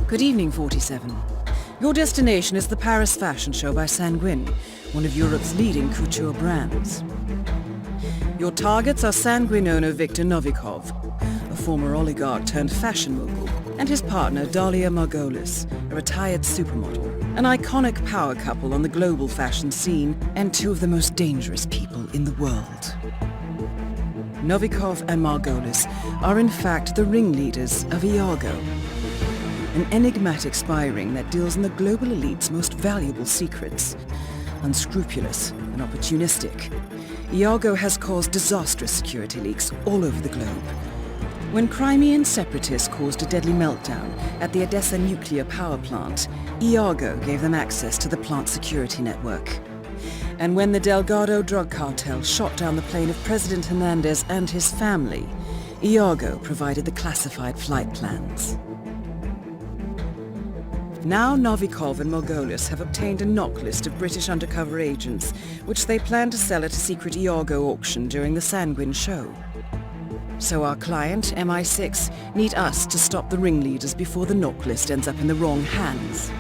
Good evening, 47. Your destination is the Paris fashion show by Sanguine, one of Europe's leading couture brands. Your targets are Sanguine owner Viktor Novikov, a former oligarch turned fashion mogul, and his partner Dalia Margolis, a retired supermodel, an iconic power couple on the global fashion scene and two of the most dangerous people in the world. Novikov and Margolis are in fact the ringleaders of Iago, an enigmatic spy ring that deals in the global elite's most valuable secrets. Unscrupulous and opportunistic, Iago has caused disastrous security leaks all over the globe. When Crimean separatists caused a deadly meltdown at the Odessa nuclear power plant, Iago gave them access to the plant's security network. And when the Delgado drug cartel shot down the plane of President Hernandez and his family, Iago provided the classified flight plans. Now Novikov and Margolis have obtained a knock list of British undercover agents, which they plan to sell at a secret Iago auction during the Sanguine show. So our client, MI6, need us to stop the ringleaders before the knock list ends up in the wrong hands.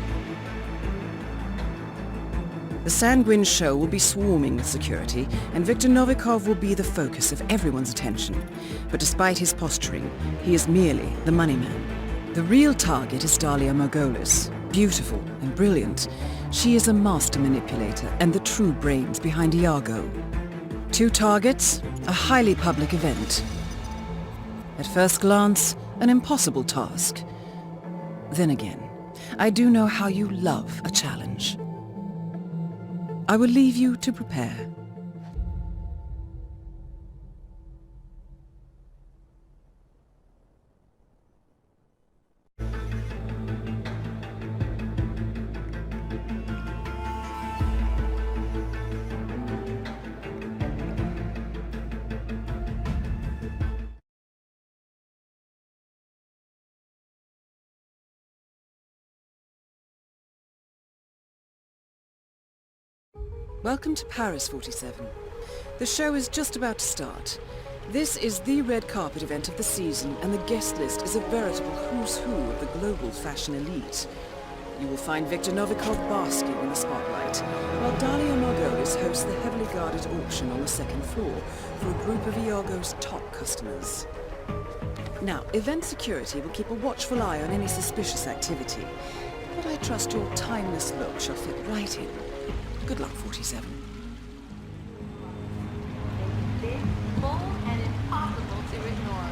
The Sanguine show will be swarming with security, and Viktor Novikov will be the focus of everyone's attention. But despite his posturing, he is merely the money man. The real target is Dalia Margolis. Beautiful and brilliant, she is a master manipulator and the true brains behind Iago. Two targets, a highly public event. At first glance, an impossible task. Then again, I do know how you love a challenge. I will leave you to prepare. Welcome to Paris, 47. The show is just about to start. This is the red carpet event of the season, and the guest list is a veritable who's who of the global fashion elite. You will find Viktor Novikov basking in the spotlight, while Dalia Margolis hosts the heavily guarded auction on the second floor for a group of Iago's top customers. Now, event security will keep a watchful eye on any suspicious activity, but I trust your timeless look shall fit right in. Good luck, 47. Big, bold, and impossible to ignore.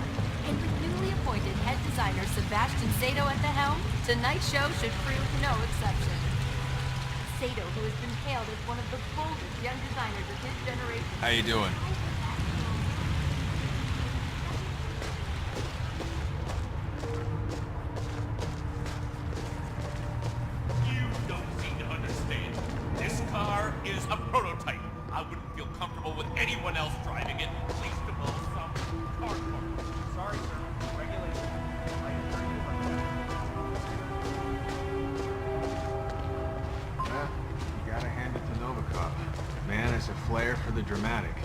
And with newly appointed head designer Sebastian Sato at the helm, tonight's show should prove no exception. Sato, who has been hailed as one of the boldest young designers of his generation. How you doing? Is a prototype. I wouldn't feel comfortable with anyone else driving it, least of all some hardcore. Sorry, sir. Regulation. Yeah, you gotta hand it to Novikov. Man has a flair for the dramatic.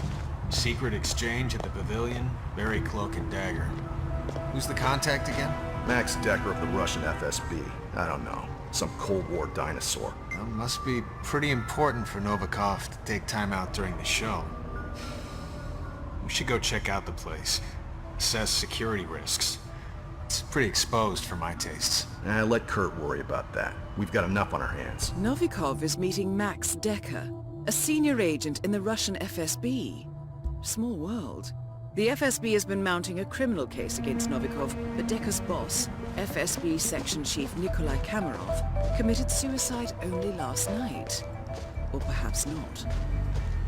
Secret exchange at the pavilion, very cloak and dagger. Who's the contact again? Max Decker of the Russian FSB. I don't know. Some Cold War dinosaur. Well, must be pretty important for Novikov to take time out during the show. We should go check out the place. Assess security risks. It's pretty exposed for my tastes. Let Kurt worry about that. We've got enough on our hands. Novikov is meeting Max Decker, a senior agent in the Russian FSB. Small world. The FSB has been mounting a criminal case against Novikov, but Decker's boss, FSB Section Chief Nikolai Kamarov, committed suicide only last night. Or perhaps not.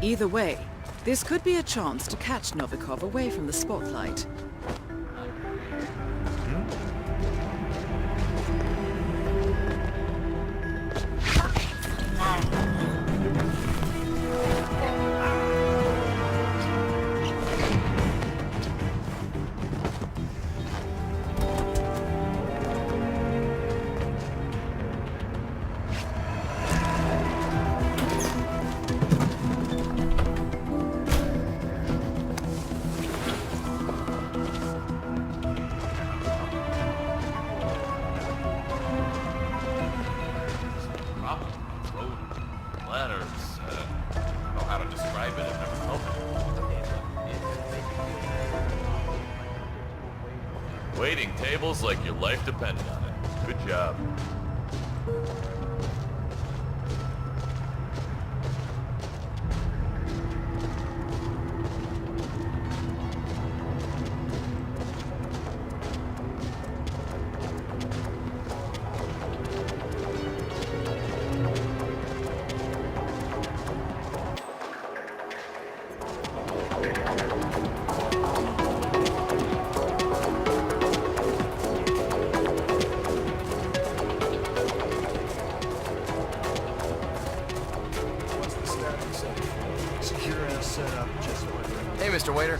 Either way, this could be a chance to catch Novikov away from the spotlight. letters. I don't know how to describe it. I've never felt it. Waiting tables like your life depended on it. Good job. Hey, Mr. Waiter.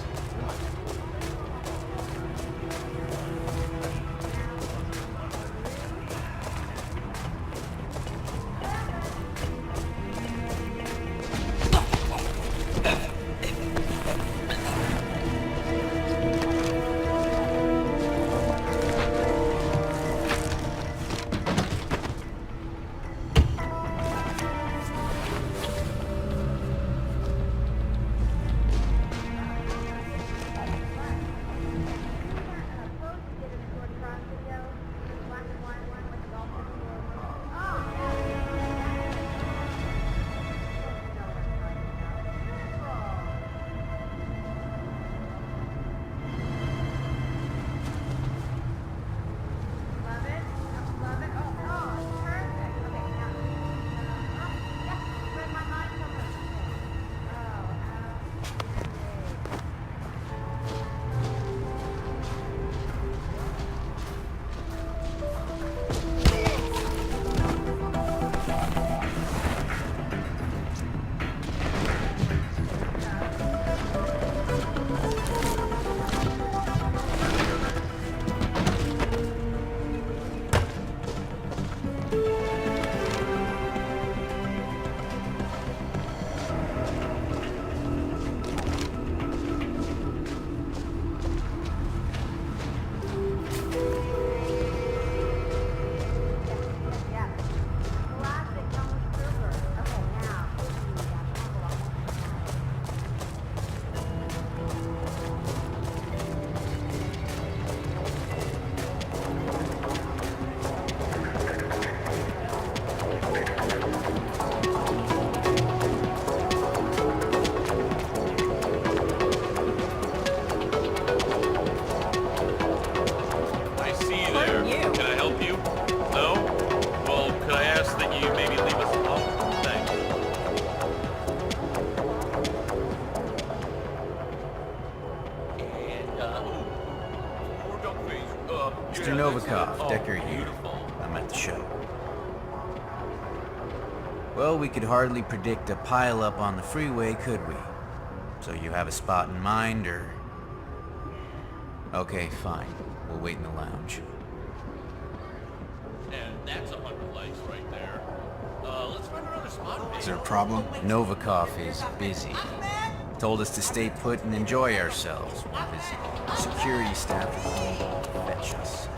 Mr. Novikov, Decker here. I'm at the show. Well, we could hardly predict a pile-up on the freeway, could we? So you have a spot in mind, or...? Okay, fine. We'll wait in the lounge. And that's 100 likes right there. Let's find another spot. Is there a problem? Novikov is busy. Told us to stay put and enjoy ourselves while his security staff will fetch us.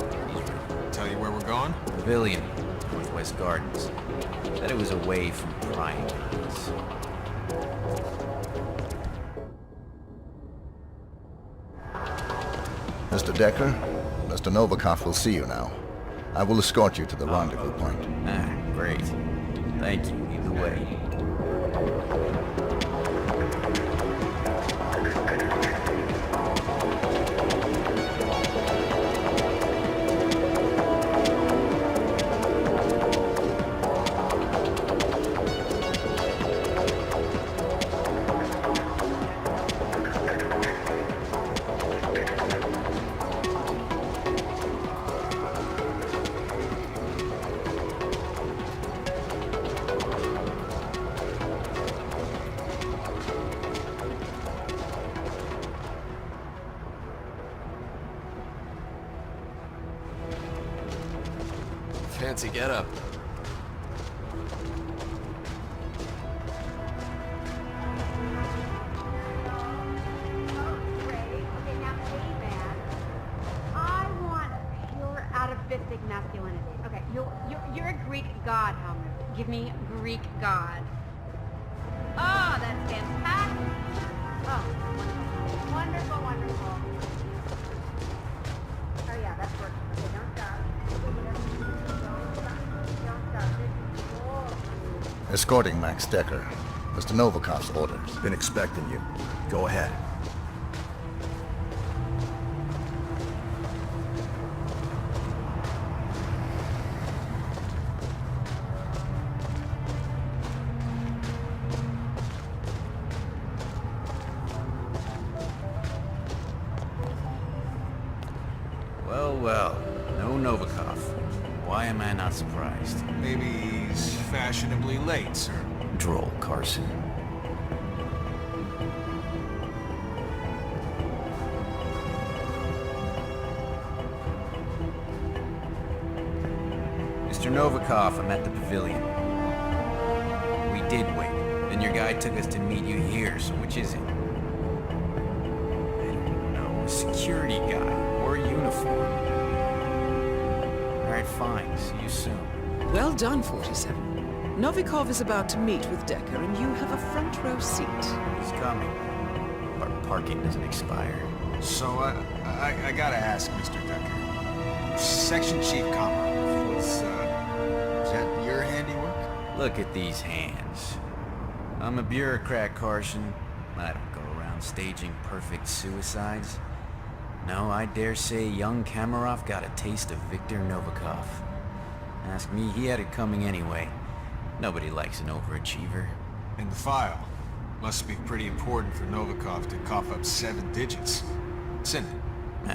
Tell you where we're going? Pavilion, Northwest Gardens. Said it was away from prying eyes. Mr. Decker, Mr. Novikov will see you now. I will escort you to the rendezvous point. Ah, great. Thank you, either way. Fancy getup. Masculinity. Okay, you're a Greek god, Helmut. Give me Greek god. Oh, wonderful, wonderful. Oh yeah, that's working. Okay, don't stop. Don't stop. Escorting Max Decker. Mr. Novikov's orders. Been expecting you. Go ahead. Well, no Novikov. Why am I not surprised? Maybe he's fashionably late, sir. Droll, Carson. Mr. Novikov, I'm at the pavilion. We did wait, and your guy took us to meet you here, so which is it? I don't know, a security guy, or a uniform. Alright, fine, see you soon. Well done, 47. Novikov is about to meet with Decker, and you have a front row seat. He's coming. Our parking doesn't expire. So, I gotta ask, Mr. Decker. Section Chief Komarov, is that your handiwork? Look at these hands. I'm a bureaucrat, Carson. I don't go around staging perfect suicides. No, I dare say young Komarov got a taste of Viktor Novikov. Ask me, he had it coming anyway. Nobody likes an overachiever. In the file. Must be pretty important for Novikov to cough up 7 digits. What's in it?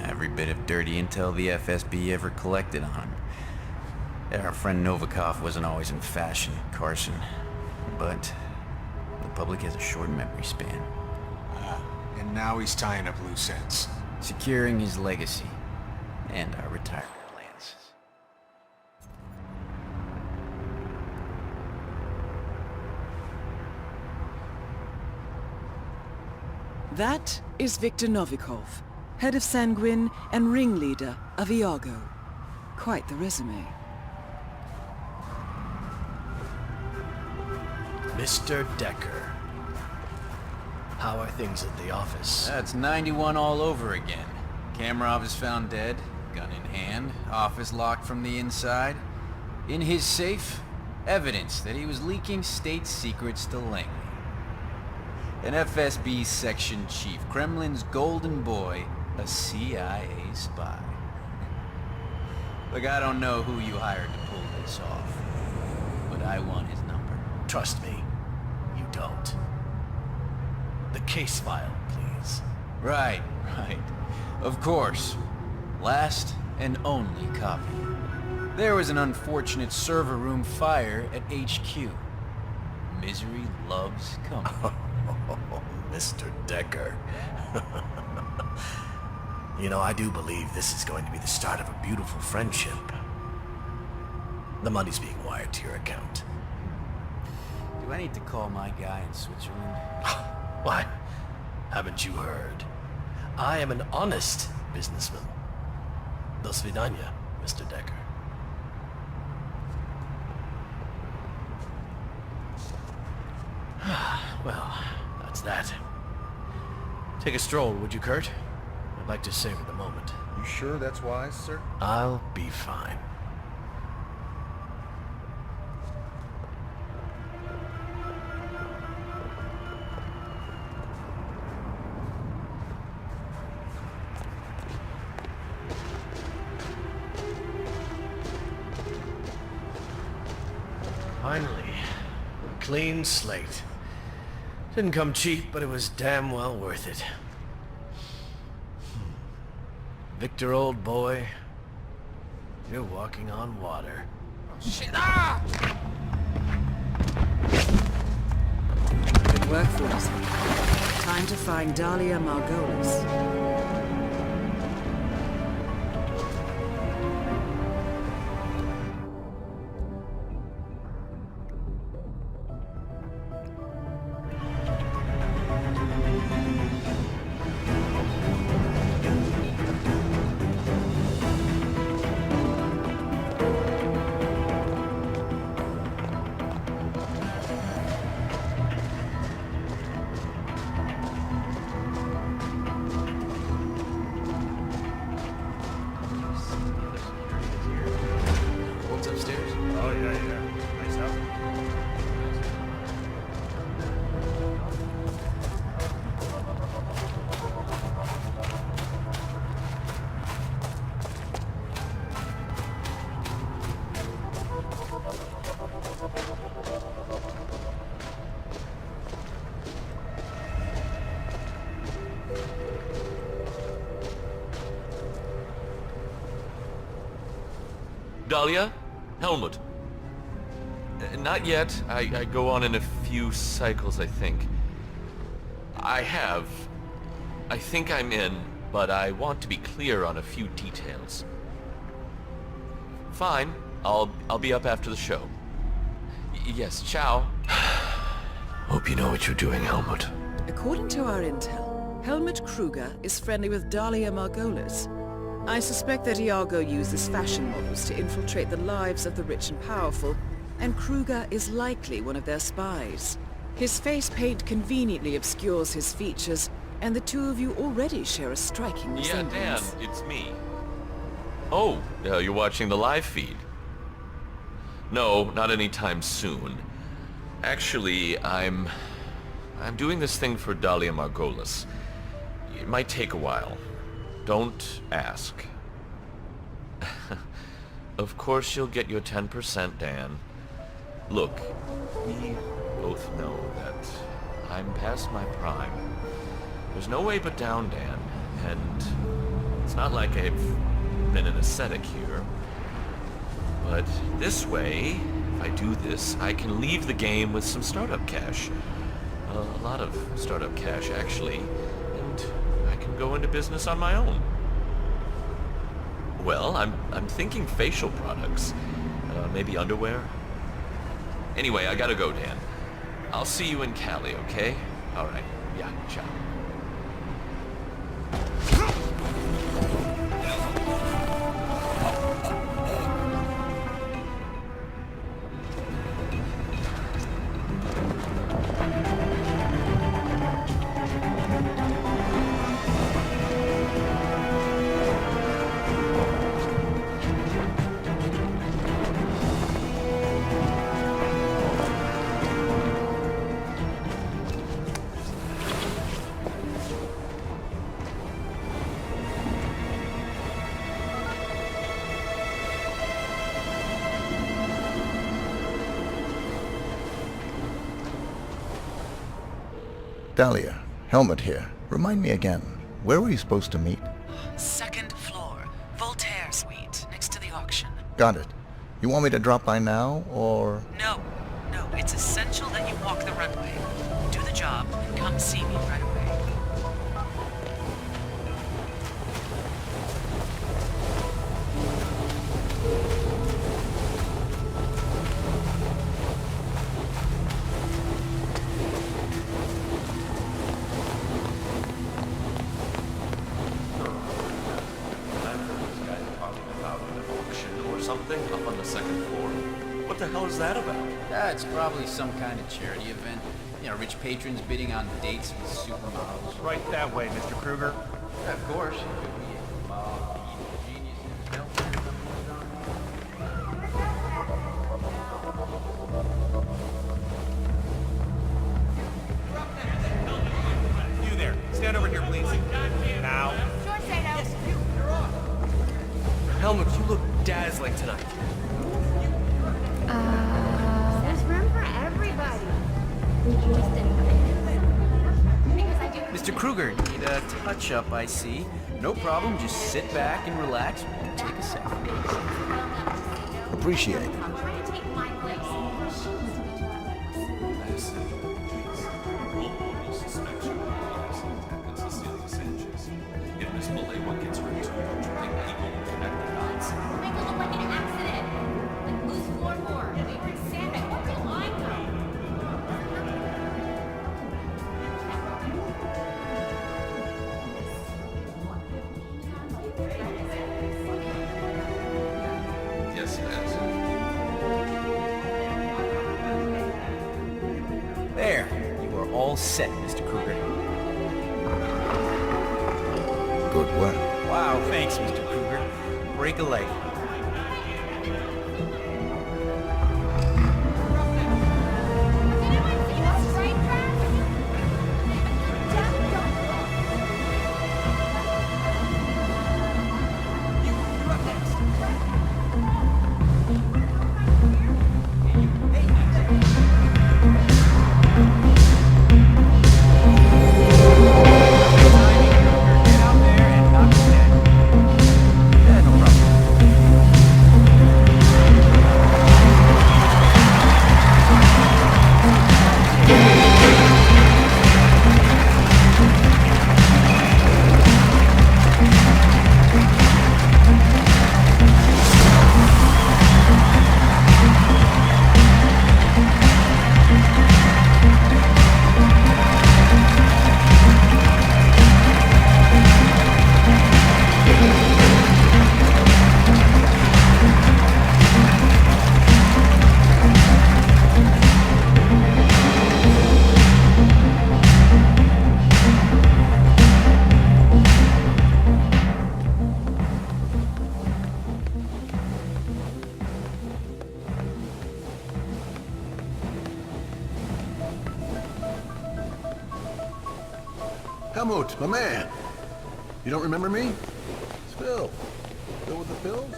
Every bit of dirty intel the FSB ever collected on him. Our friend Novikov wasn't always in fashion, Carson. But the public has a short memory span. And now he's tying up loose ends. Securing his legacy and our retirement plans. That is Viktor Novikov, head of Sanguine and ringleader of Iago. Quite the resume. Mr. Decker. How are things at the office? That's 91 all over again. Komarov is found dead, gun in hand, office locked from the inside. In his safe, evidence that he was leaking state secrets to Langley. An FSB section chief, Kremlin's golden boy, a CIA spy. Look, I don't know who you hired to pull this off, but I want his number. Trust me, you don't. The case file, please. Right. Of course. Last and only copy. There was an unfortunate server room fire at HQ. Misery loves company. Mr. Decker. You know, I do believe this is going to be the start of a beautiful friendship. The money's being wired to your account. Do I need to call my guy in Switzerland? Why? Haven't you heard? I am an honest businessman. Do svidaniya, Mr. Decker. Well, that's that. Take a stroll, would you, Kurt? I'd like to savor the moment. You sure that's wise, sir? I'll be fine. Finally, a clean slate. Didn't come cheap, but it was damn well worth it. Victor, old boy, you're walking on water. Shit! Ah! Good work, 47. Time to find Dalia Margolis. Dahlia? Helmut. Not yet. I go on in a few cycles, I think. I think I'm in, but I want to be clear on a few details. Fine. I'll be up after the show. Yes, ciao. Hope you know what you're doing, Helmut. According to our intel, Helmut Kruger is friendly with Dahlia Margolis. I suspect that Iago uses fashion models to infiltrate the lives of the rich and powerful, and Kruger is likely one of their spies. His face paint conveniently obscures his features, and the two of you already share a striking resemblance. Yeah, Dan, it's me. Oh, you're watching the live feed. No, not anytime soon. Actually, I'm doing this thing for Dahlia Margolis. It might take a while. Don't ask. Of course you'll get your 10%, Dan. Look, we both know that I'm past my prime. There's no way but down, Dan, and it's not like I've been an ascetic here. But this way, if I do this, I can leave the game with some startup cash. A lot of startup cash, actually, and I can go into business on my own. Well, I'm thinking facial products. Maybe underwear? Anyway, I gotta go, Dan. I'll see you in Cali, okay? Alright, yeah, ciao. Dahlia, Helmut here. Remind me again, where were you supposed to meet? Second floor, Voltaire Suite, next to the auction. Got it. You want me to drop by now, or...? No, it's essential that you walk the runway. Do the job and come see me right away. Something up on the second floor. What the hell is that about? It's probably some kind of charity event. You know, rich patrons bidding on dates with supermodels. Right that way, Mr. Kruger. Yeah, of course. It could be a mob, genius himself. You there. Stand over here, please. Now. Sure, Sato. Helmut, you look dazzling tonight. There's room for everybody. Mr. Kruger, need a touch-up, I see. No problem, just sit back and relax. Won't take a second. Appreciate it. If Miss Malay gets her too, don't you think people will connect the dots? Make it look like an accident. Like loose floorboard. We were in sandbag. What's the line though? Yes, it is. There, you are all set, Mr. Kruger. Good work. Wow, thanks, Mr. Kruger. Break a leg. Get out there and knock it dead. Yeah, no problem. Helmut, my man. You don't remember me? It's Phil. Phil with the pills?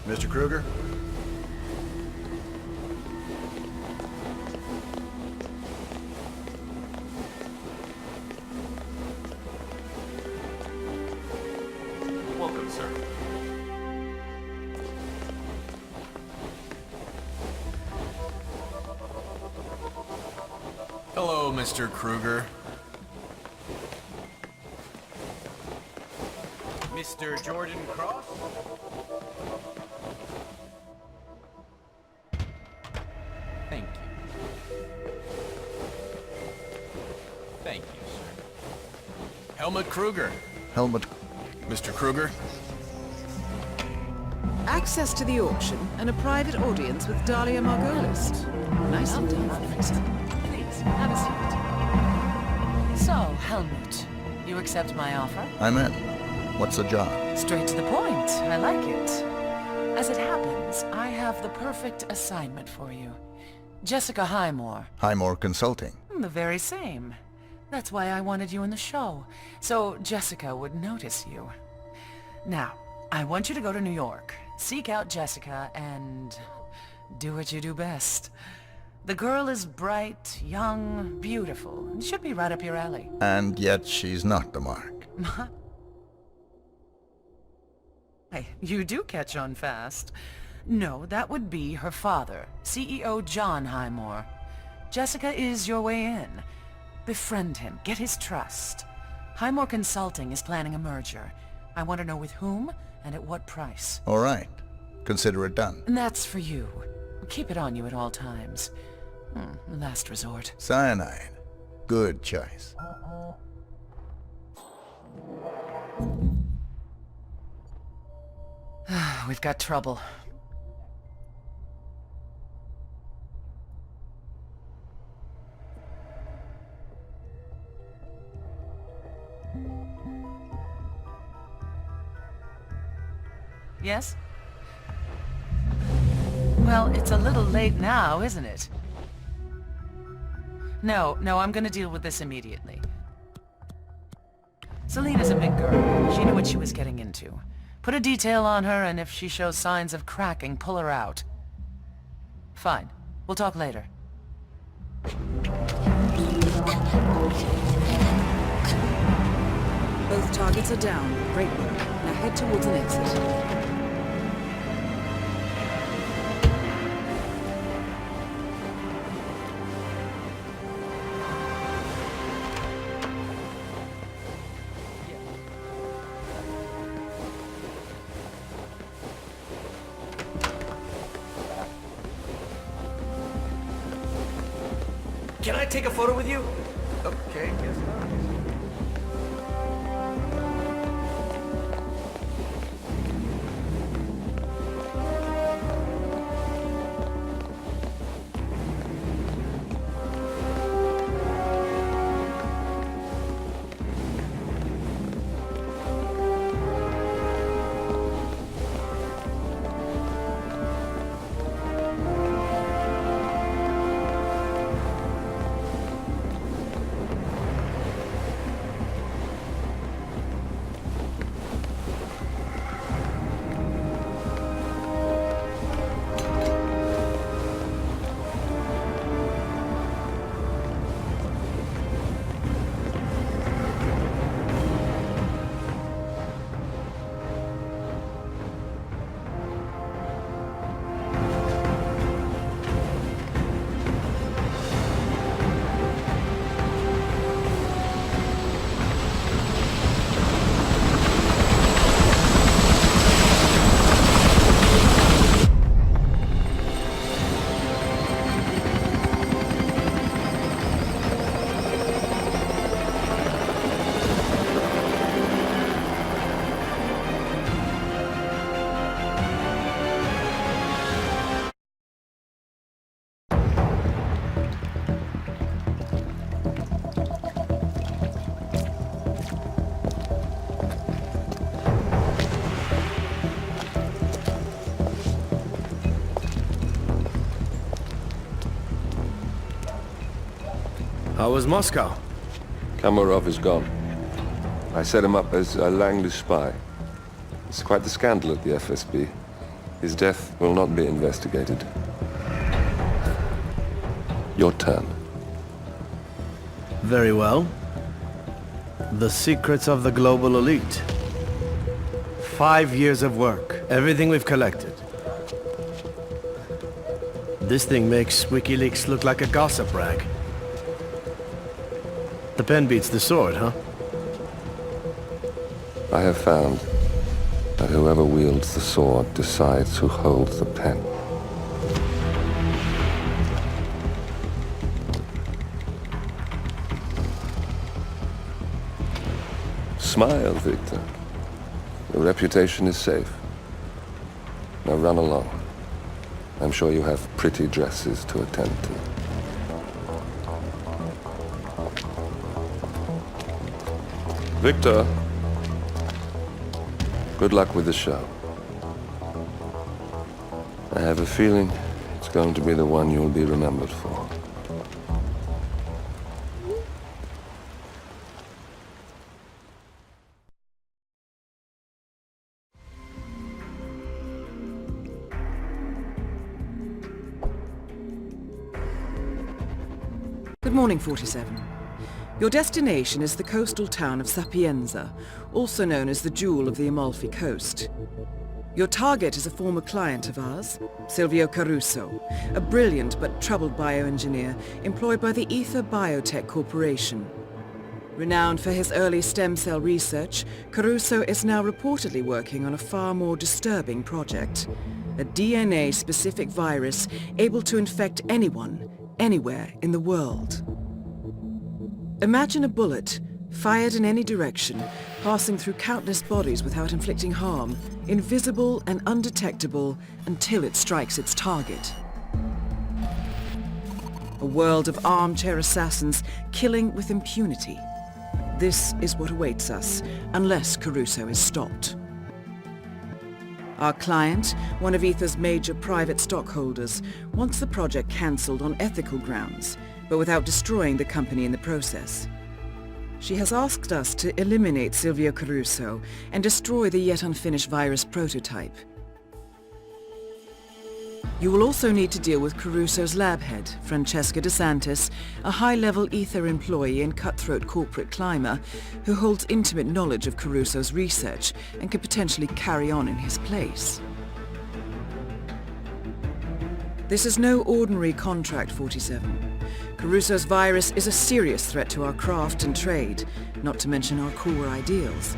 Mr. Kruger? Welcome, sir. Hello, Mr. Kruger. Mr. Jordan Cross? Thank you. Thank you, sir. Helmut Kruger. Helmut. Mr. Kruger? Access to the auction and a private audience with Dahlia Margolis. Nicely done, officer. Please, have a seat. So, Helmut, you accept my offer? I'm in. What's the job? Straight to the point. I like it. As it happens, I have the perfect assignment for you. Jessica Highmore. Highmore Consulting. The very same. That's why I wanted you in the show, so Jessica would notice you. Now, I want you to go to New York, seek out Jessica, and do what you do best. The girl is bright, young, beautiful, and should be right up your alley. And yet she's not the mark. Hey, you do catch on fast. No, that would be her father, CEO John Highmore. Jessica is your way in. Befriend him, get his trust. Highmore Consulting is planning a merger. I want to know with whom and at what price. All right. Consider it done. And that's for you. Keep it on you at all times. Last resort. Cyanide. Good choice. We've got trouble. Yes? Well, it's a little late now, isn't it? No, I'm gonna deal with this immediately. Selena's a big girl. She knew what she was getting into. Put a detail on her, and if she shows signs of cracking, pull her out. Fine. We'll talk later. Both targets are down. Great work. Now head towards an exit. Can I take a photo with you? Okay, yes. How was Moscow? Kamarov is gone. I set him up as a Langley spy. It's quite the scandal at the FSB. His death will not be investigated. Your turn. Very well. The secrets of the global elite. 5 years of work. Everything we've collected. This thing makes WikiLeaks look like a gossip rag. The pen beats the sword, huh? I have found that whoever wields the sword decides who holds the pen. Smile, Victor. Your reputation is safe. Now run along. I'm sure you have pretty dresses to attend to. Victor, good luck with the show. I have a feeling it's going to be the one you'll be remembered for. Good morning, 47. Your destination is the coastal town of Sapienza, also known as the Jewel of the Amalfi Coast. Your target is a former client of ours, Silvio Caruso, a brilliant but troubled bioengineer employed by the Ether Biotech Corporation. Renowned for his early stem cell research, Caruso is now reportedly working on a far more disturbing project, a DNA-specific virus able to infect anyone, anywhere in the world. Imagine a bullet, fired in any direction, passing through countless bodies without inflicting harm, invisible and undetectable until it strikes its target. A world of armchair assassins killing with impunity. This is what awaits us, unless Caruso is stopped. Our client, one of Ether's major private stockholders, wants the project cancelled on ethical grounds, but without destroying the company in the process. She has asked us to eliminate Silvio Caruso and destroy the yet unfinished virus prototype. You will also need to deal with Caruso's lab head, Francesca DeSantis, a high-level Ether employee and cutthroat corporate climber who holds intimate knowledge of Caruso's research and could potentially carry on in his place. This is no ordinary contract, 47. Caruso's virus is a serious threat to our craft and trade, not to mention our core ideals.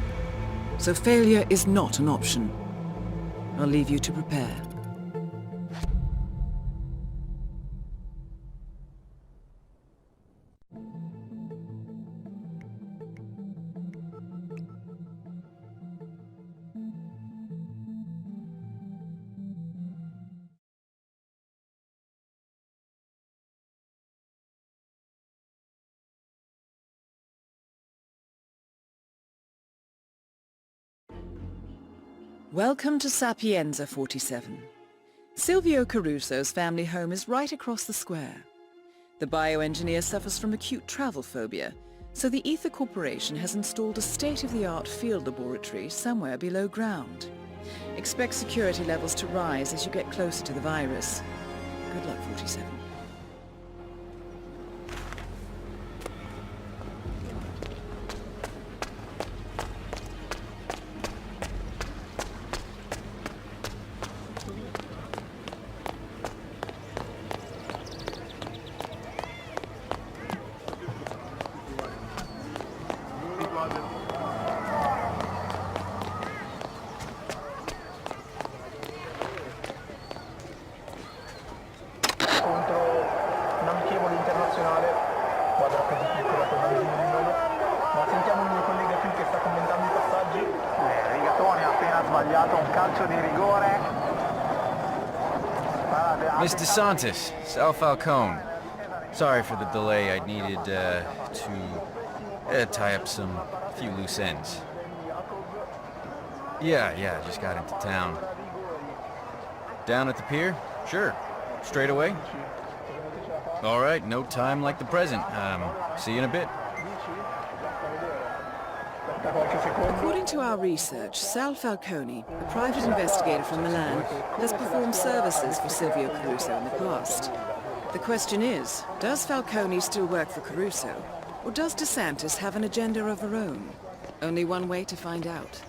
So failure is not an option. I'll leave you to prepare. Welcome to Sapienza, 47. Silvio Caruso's family home is right across the square. The bioengineer suffers from acute travel phobia, so the Ether Corporation has installed a state-of-the-art field laboratory somewhere below ground. Expect security levels to rise as you get closer to the virus. Good luck, 47. Miss DeSantis, Sal Falcone. Sorry for the delay. I needed to tie up some few loose ends. Yeah, just got into town. Down at the pier? Sure. Straight away? All right, no time like the present. See you in a bit. According to our research, Sal Falcone, a private investigator from Milan, has performed services for Silvio Caruso in the past. The question is, does Falcone still work for Caruso, or does DeSantis have an agenda of her own? Only one way to find out.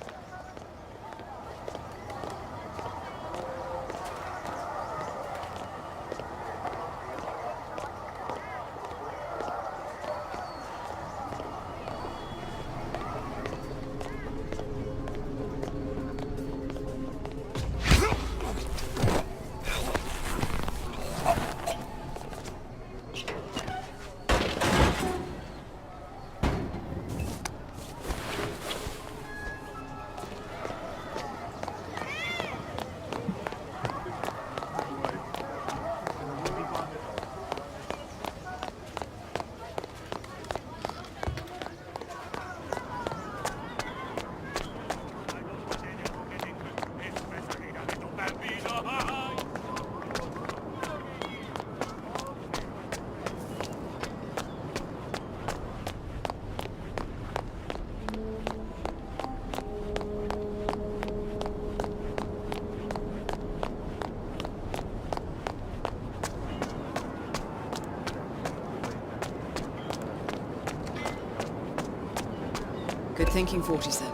Good thinking, 47.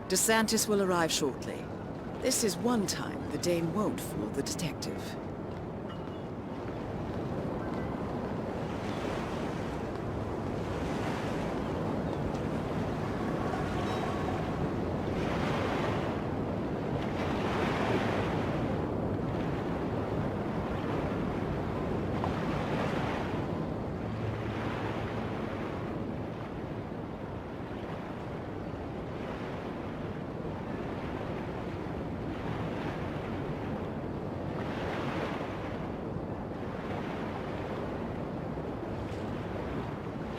DeSantis will arrive shortly. This is one time the Dane won't fool the detective.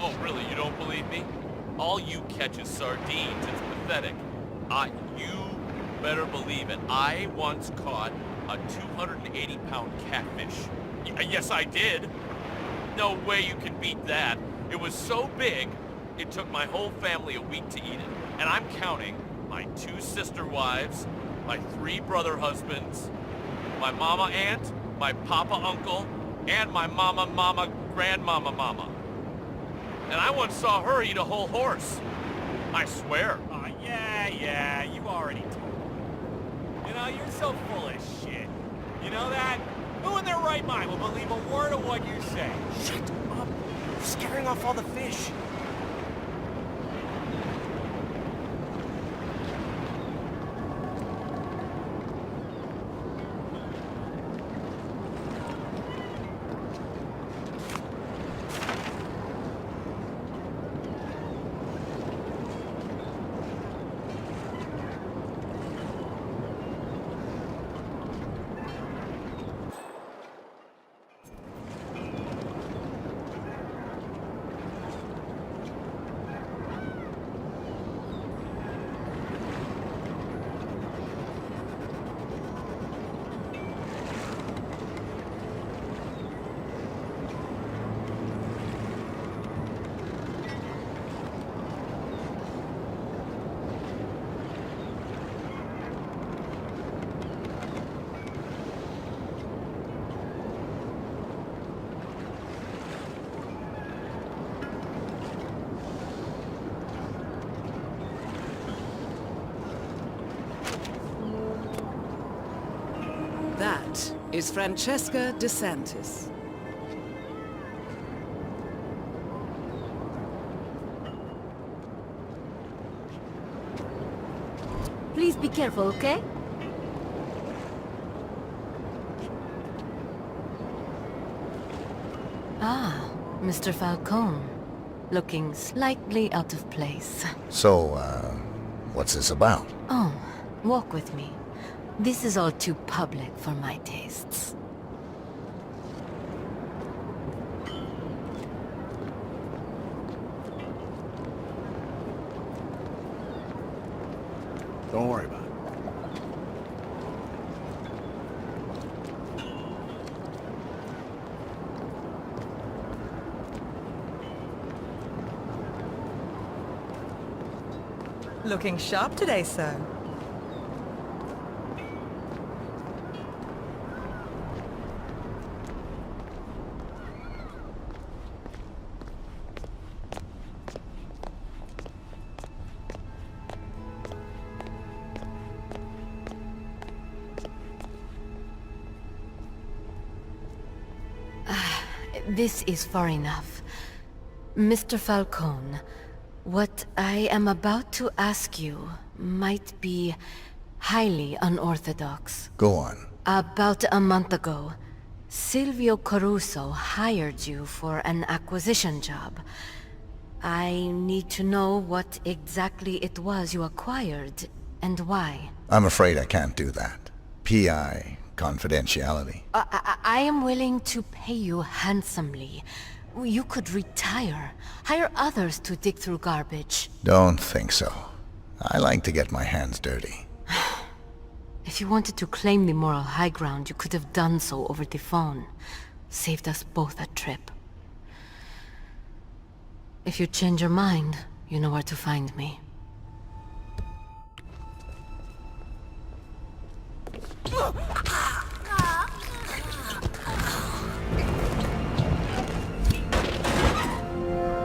Oh, really? You don't believe me? All you catch is sardines. It's pathetic. You better believe it. I once caught a 280-pound catfish. Yes, I did. No way you can beat that. It was so big, it took my whole family a week to eat it. And I'm counting my 2 sister wives, my 3 brother husbands, my mama aunt, my papa uncle, and my mama grandmama mama. And I once saw her eat a whole horse. I swear. Yeah, you already told me. You know, you're so full of shit. You know that? Who in their right mind will believe a word of what you say? Shut up. You're scaring off all the fish. That is Francesca DeSantis. Please be careful, okay? Ah, Mr. Falcone. Looking slightly out of place. So, what's this about? Oh, walk with me. This is all too public for my tastes. Don't worry about it. Looking sharp today, sir. This is far enough. Mr. Falcone, what I am about to ask you might be highly unorthodox. Go on. About a month ago, Silvio Caruso hired you for an acquisition job. I need to know what exactly it was you acquired, and why. I'm afraid I can't do that. PI, confidentiality. I am willing to pay you handsomely. You could retire, hire others to dig through garbage. Don't think so. I like to get my hands dirty. If you wanted to claim the moral high ground, you could have done so over the phone. Saved us both a trip. If you change your mind, you know where to find me.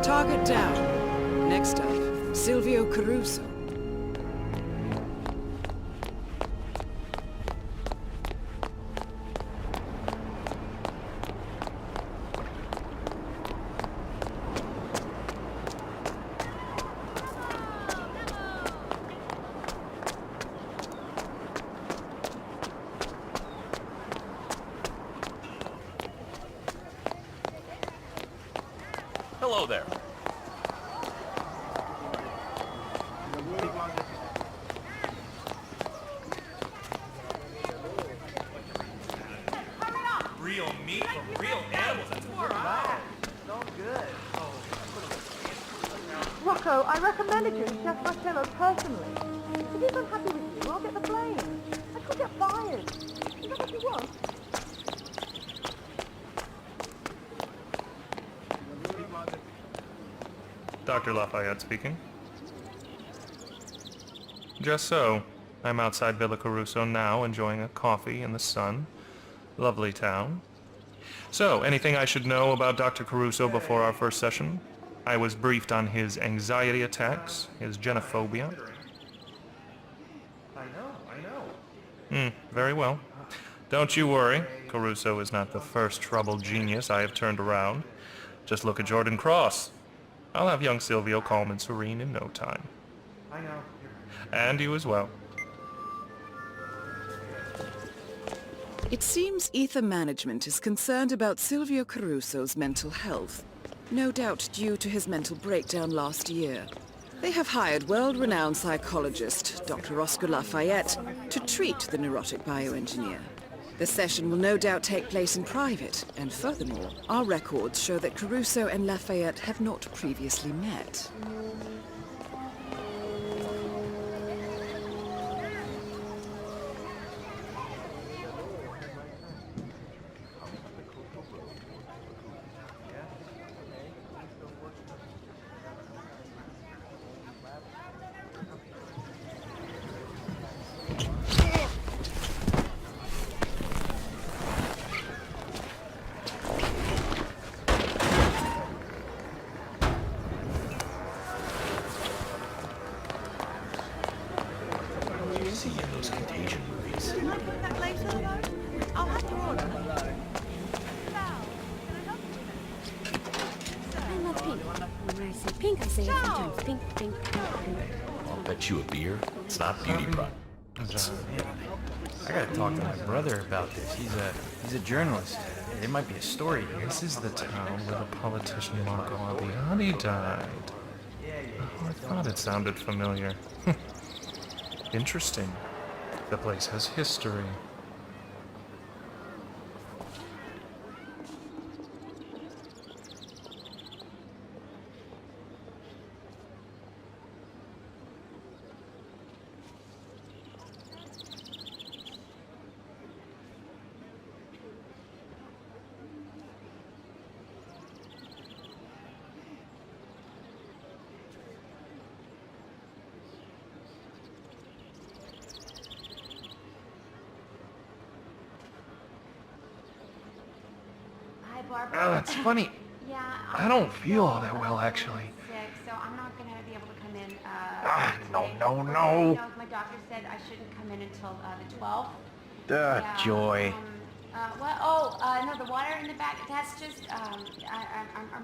Target down. Next up, Silvio Caruso. Hello there. Real meat from real animals. That's what we're about. Rocco, I recommended you to Chef Marcello personally. If he's unhappy with you, I'll get the blame. I could get fired. Is that what you want? Dr. Lafayette speaking. Just so. I'm outside Villa Caruso now, enjoying a coffee in the sun. Lovely town. So, anything I should know about Dr. Caruso before our first session? I was briefed on his anxiety attacks, his genophobia. I know. Very well. Don't you worry. Caruso is not the first troubled genius I have turned around. Just look at Jordan Cross. I'll have young Silvio calm and serene in no time. I know. And you as well. It seems Ether Management is concerned about Silvio Caruso's mental health, no doubt due to his mental breakdown last year. They have hired world-renowned psychologist Dr. Oscar Lafayette to treat the neurotic bioengineer. The session will no doubt take place in private, and furthermore, our records show that Caruso and Lafayette have not previously met. I'll bet you a beer. It's not beauty product. I gotta talk to my brother about this. He's a journalist. There might be a story here. This is the town where the politician Marco Albiani died. Oh, I thought it sounded familiar. Interesting. The place has history. Barbara. It's funny. Yeah. I don't feel all that well, actually. Sick, so I'm not gonna be able to come in. No. My doctor said I shouldn't come in until the 12th. Joy. What? Oh, no, the water in the back. That's just I'm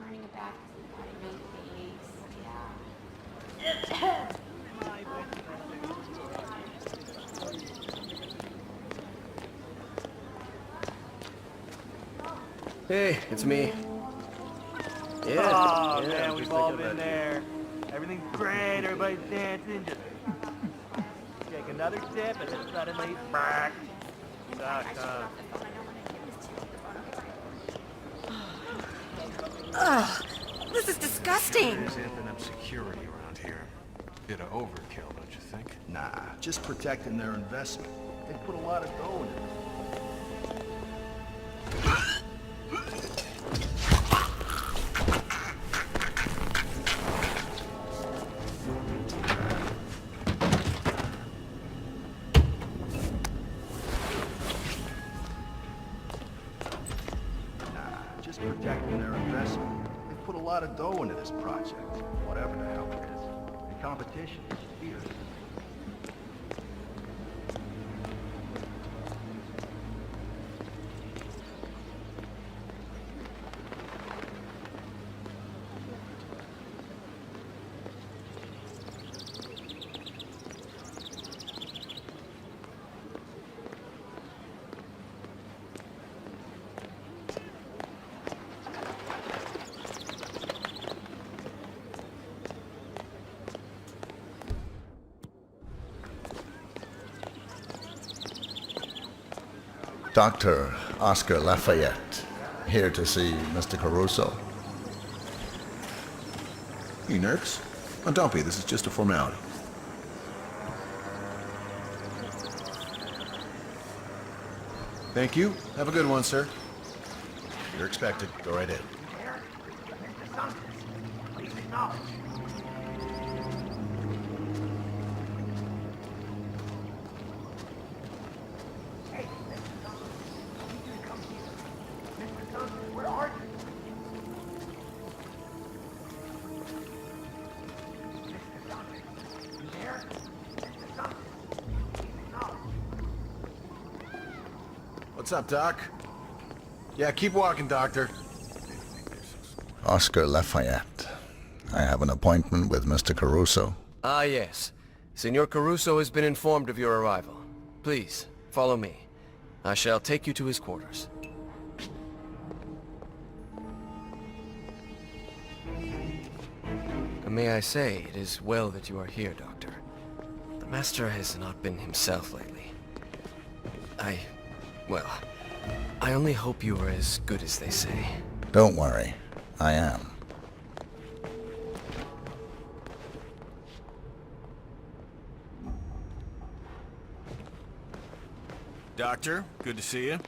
running a bath because the body really leaks. Yeah. Hey, it's me. Yeah. Oh, man, we've all been there. Everything's great, everybody's dancing, just take another sip and then suddenly, back. Ugh, this is disgusting. There's amping up security around here. Bit of overkill, don't you think? Nah, just protecting their investment. They put a lot of dough into this. Protecting their investment. They put a lot of dough into this project, whatever the hell it is. The competition is fierce. Dr. Oscar Lafayette, here to see Mr. Caruso. You nervous? Oh, don't be. This is just a formality. Thank you. Have a good one, sir. You're expected. Go right in. What's up, Doc? Yeah, keep walking, Doctor. Oscar Lafayette. I have an appointment with Mr. Caruso. Ah, yes. Senor Caruso has been informed of your arrival. Please, follow me. I shall take you to his quarters. May I say, it is well that you are here, Doctor. The Master has not been himself lately. Well, I only hope you are as good as they say. Don't worry. I am. Doctor, good to see you.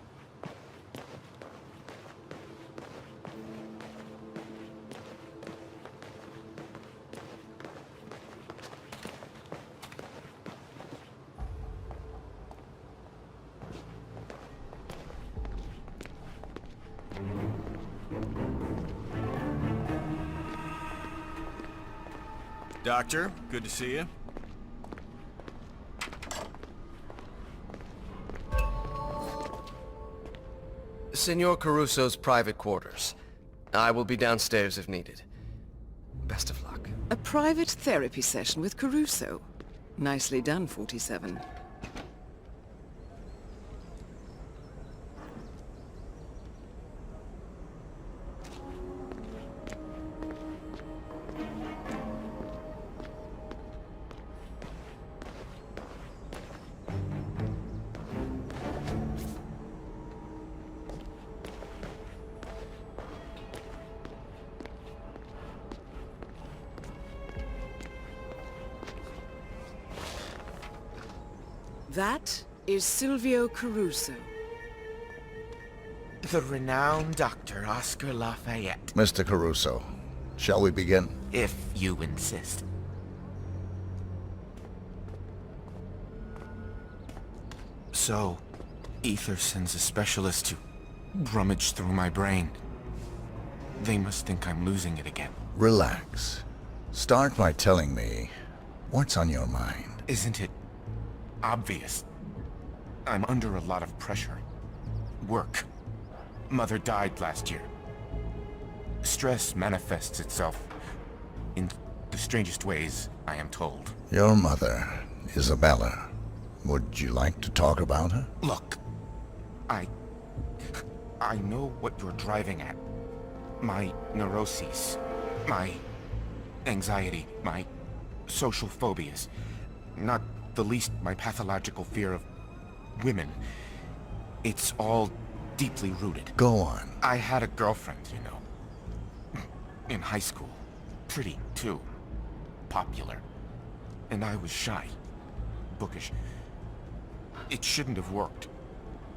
Doctor, good to see you. Senor Caruso's private quarters. I will be downstairs if needed. Best of luck. A private therapy session with Caruso. Nicely done, 47. That is Silvio Caruso. The renowned Dr. Oscar Lafayette. Mr. Caruso, shall we begin? If you insist. So, Ether sends a specialist to rummage through my brain. They must think I'm losing it again. Relax. Start by telling me what's on your mind. Isn't it obvious? I'm under a lot of pressure. Work. Mother died last year. Stress manifests itself in the strangest ways, I am told. Your mother, Isabella. Would you like to talk about her? Look, I know what you're driving at. My neuroses, my anxiety, my social phobias. Not the least my pathological fear of women. It's all deeply rooted. Go on. I had a girlfriend, you know. In high school. Pretty, too. Popular. And I was shy. Bookish. It shouldn't have worked.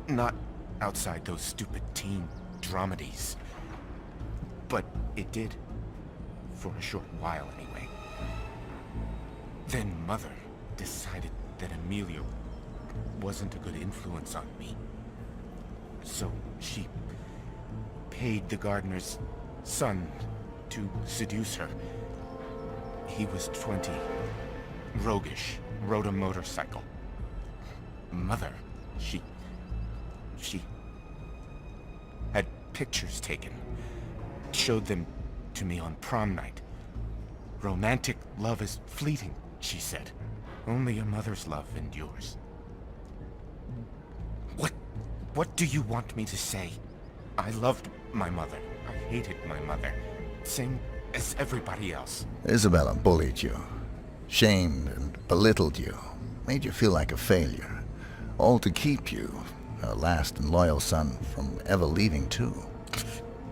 Not outside those stupid teen dramedies. But it did. For a short while, anyway. Then Mother decided that Amelia wasn't a good influence on me. So she paid the gardener's son to seduce her. He was 20. Roguish. Rode a motorcycle. Mother, she had pictures taken. Showed them to me on prom night. Romantic love is fleeting, she said. Only a mother's love endures. What do you want me to say? I loved my mother. I hated my mother. Same as everybody else. Isabella bullied you, shamed and belittled you, made you feel like a failure. All to keep you, her last and loyal son, from ever leaving too.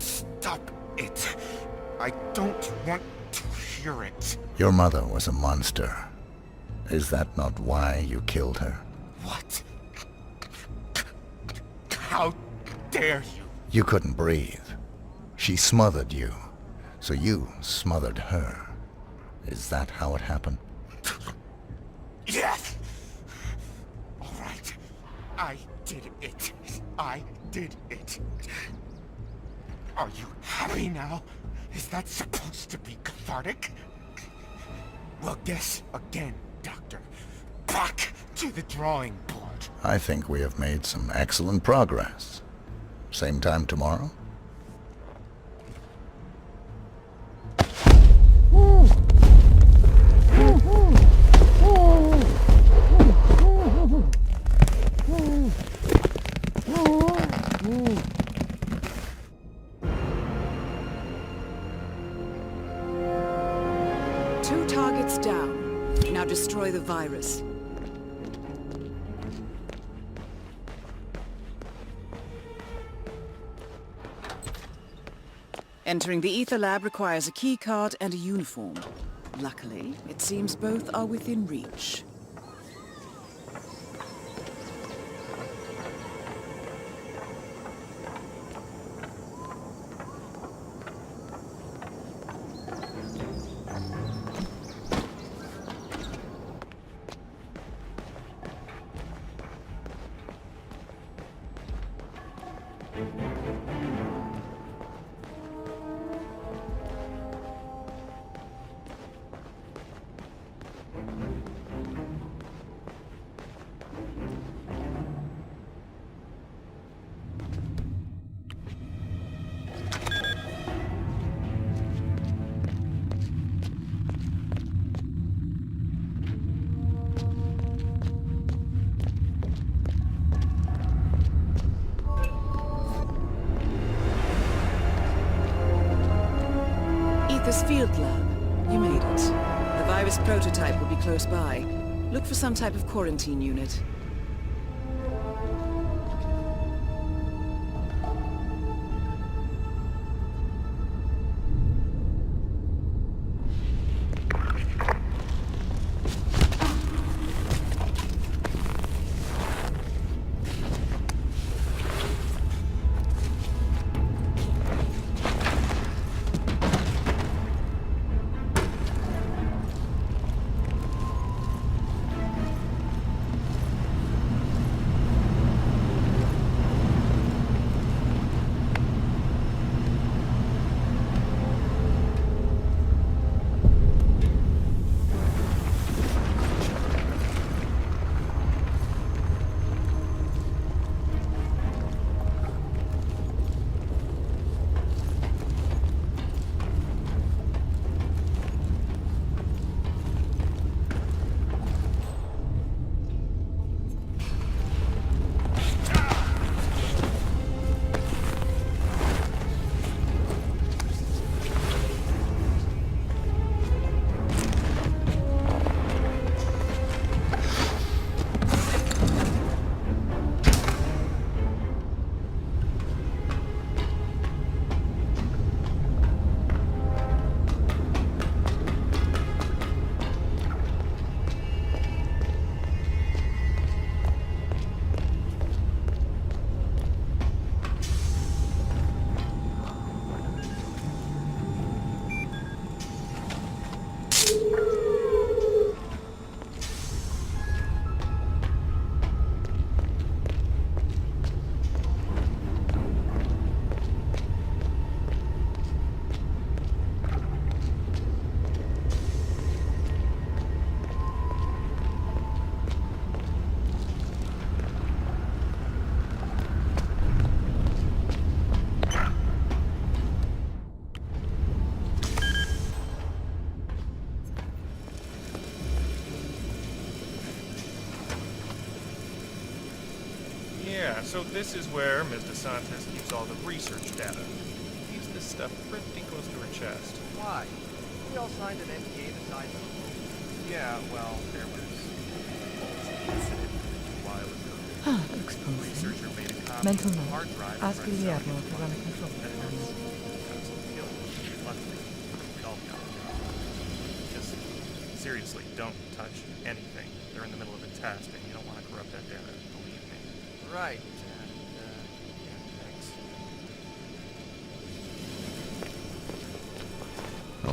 Stop it. I don't want to hear it. Your mother was a monster. Is that not why you killed her? What? How dare you? You couldn't breathe. She smothered you, so you smothered her. Is that how it happened? Yes! All right. I did it. I did it. Are you happy now? Is that supposed to be cathartic? Well, guess again, Doctor. Back to the drawing board. I think we have made some excellent progress. Same time tomorrow? Two targets down. Now destroy the virus. Entering the ether lab requires a key card and a uniform. Luckily, it seems both are within reach. This field lab. You made it. The virus prototype will be close by. Look for some type of quarantine unit. So this is where Ms. DeSantis keeps all the research data. Keeps this stuff pretty close to her chest. Why? We all signed an NDA to sign them. Yeah, well, there was an incident a while ago. Exposing. Researcher made a copy Mental of the note. hard drive. Ask Guillermo to run a control panel. Luckily, we all got it. Just seriously, don't touch anything. They're in the middle of a test and you don't want to corrupt that data, believe me. Right. And, yeah, thanks.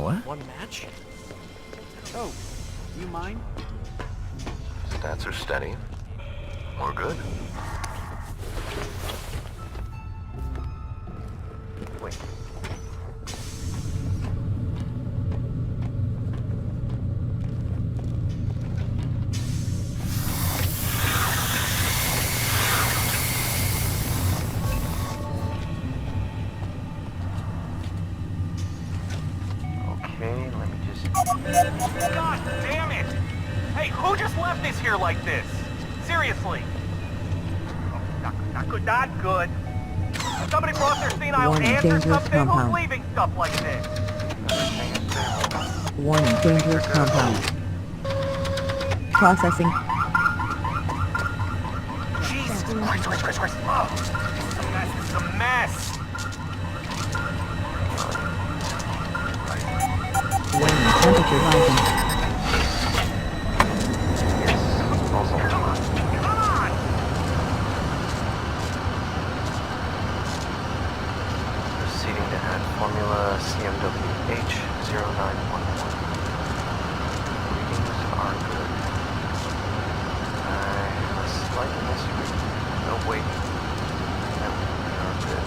What? One match? Oh, you mind? Stats are steady. We're good. Wait. Okay, let me just... God damn it! Hey, who just left this here like this? Seriously? Not good, not good. Somebody brought their senile Warning, aunt or dangerous something? compound. Who's leaving stuff like this? Warning, dangerous compound. Processing. Jesus Christ. Oh, this is a mess. Warning, temperature rising. Proceeding to add formula CMWH 0911. Readings are good. I have a slight misread. No, wait. No, they are good.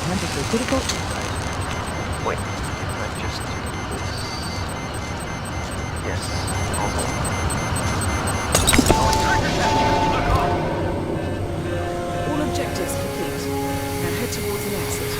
Temperature critical. Wait, can I just do this? Yes, also. All objectives complete. Now head towards the exit.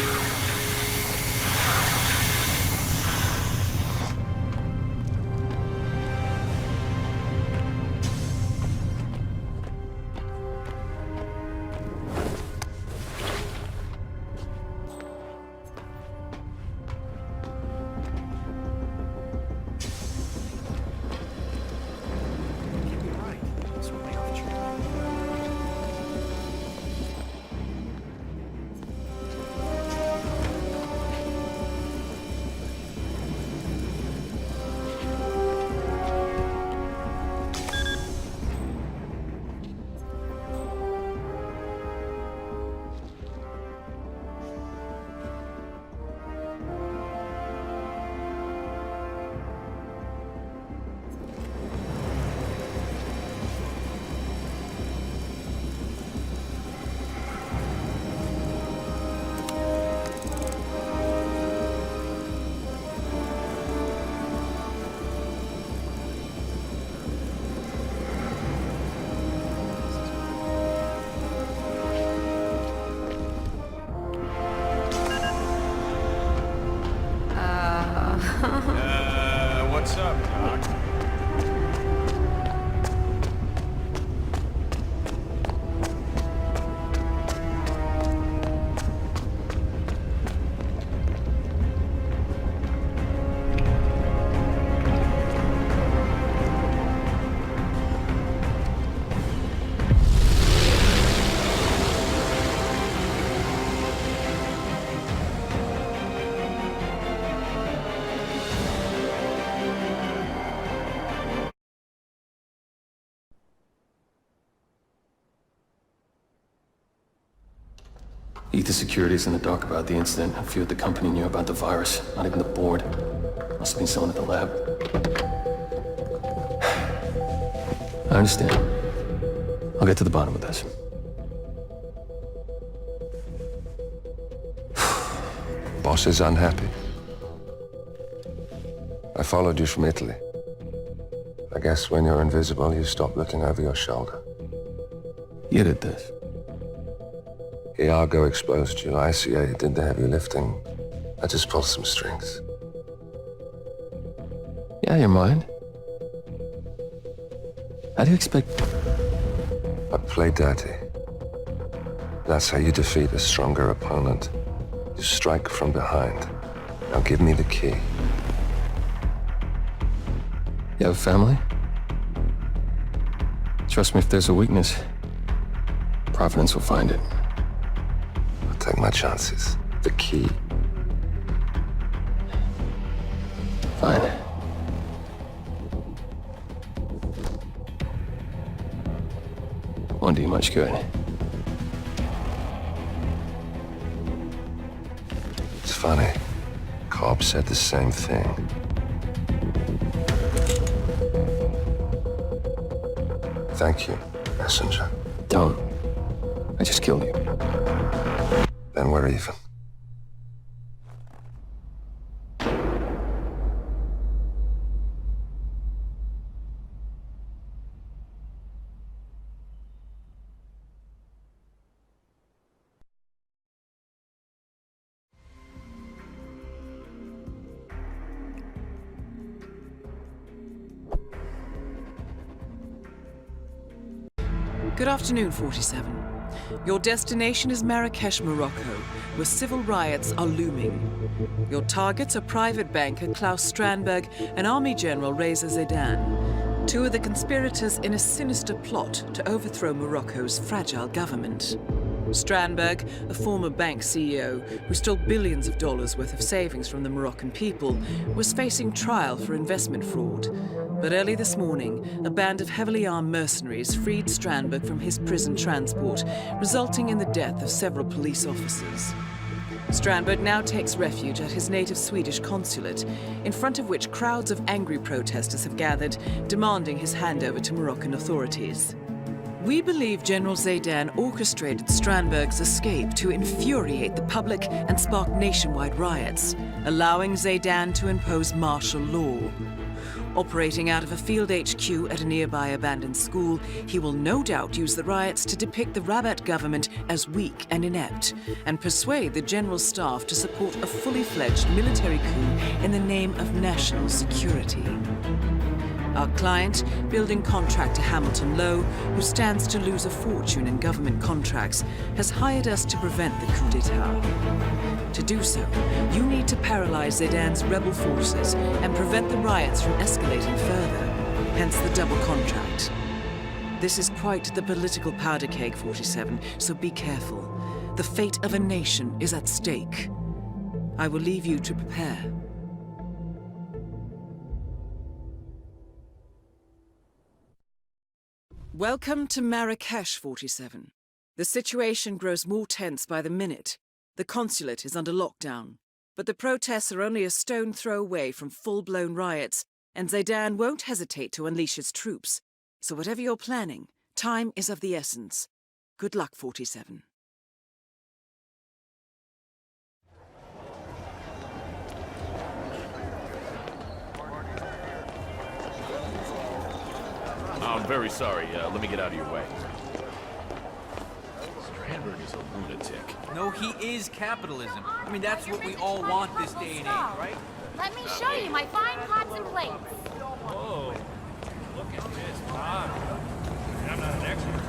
What's up, Doc? Ether Security's in the dark about the incident. A few at the company knew about the virus. Not even the board. Must have been someone at the lab. I understand. I'll get to the bottom of this. Boss is unhappy. I followed you from Italy. I guess when you're invisible, you stop looking over your shoulder. You did this. Iago exposed you. ICA did the heavy lifting. I just pulled some strings. Yeah, your mind. How do you expect... But play dirty. That's how you defeat a stronger opponent. You strike from behind. Now give me the key. You have a family? Trust me, if there's a weakness, Providence will find it. I'll take my chances. The key. Fine. Won't do you much good. It's funny. Cobb said the same thing. Thank you, messenger. Don't. I just killed you. Then we're even. Good afternoon, 47. Your destination is Marrakesh, Morocco, where civil riots are looming. Your targets are private banker Klaus Strandberg and Army General Reza Zaidan, two of the conspirators in a sinister plot to overthrow Morocco's fragile government. Strandberg, a former bank CEO who stole billions of dollars worth of savings from the Moroccan people, was facing trial for investment fraud. But early this morning, a band of heavily armed mercenaries freed Strandberg from his prison transport, resulting in the death of several police officers. Strandberg now takes refuge at his native Swedish consulate, in front of which crowds of angry protesters have gathered, demanding his handover to Moroccan authorities. We believe General Zaidan orchestrated Strandberg's escape to infuriate the public and spark nationwide riots, allowing Zaidan to impose martial law. Operating out of a field HQ at a nearby abandoned school, he will no doubt use the riots to depict the Rabat government as weak and inept, and persuade the general staff to support a fully fledged military coup in the name of national security. Our client, building contractor Hamilton Lowe, who stands to lose a fortune in government contracts, has hired us to prevent the coup d'etat. To do so, you need to paralyze Zaidan's rebel forces and prevent the riots from escalating further, hence the double contract. This is quite the political powder keg, 47, so be careful. The fate of a nation is at stake. I will leave you to prepare. Welcome to Marrakesh, 47. The situation grows more tense by the minute. The consulate is under lockdown, but the protests are only a stone throw away from full-blown riots, and Zaidan won't hesitate to unleash his troops. So whatever you're planning, time is of the essence. Good luck, 47. I'm very sorry. Let me get out of your way. Strandberg is a lunatic. No, he is capitalism. I mean, that's what we all want this day and age, right? Let me show you my fine pots and plates. Whoa, look at this pot. I'm not an expert.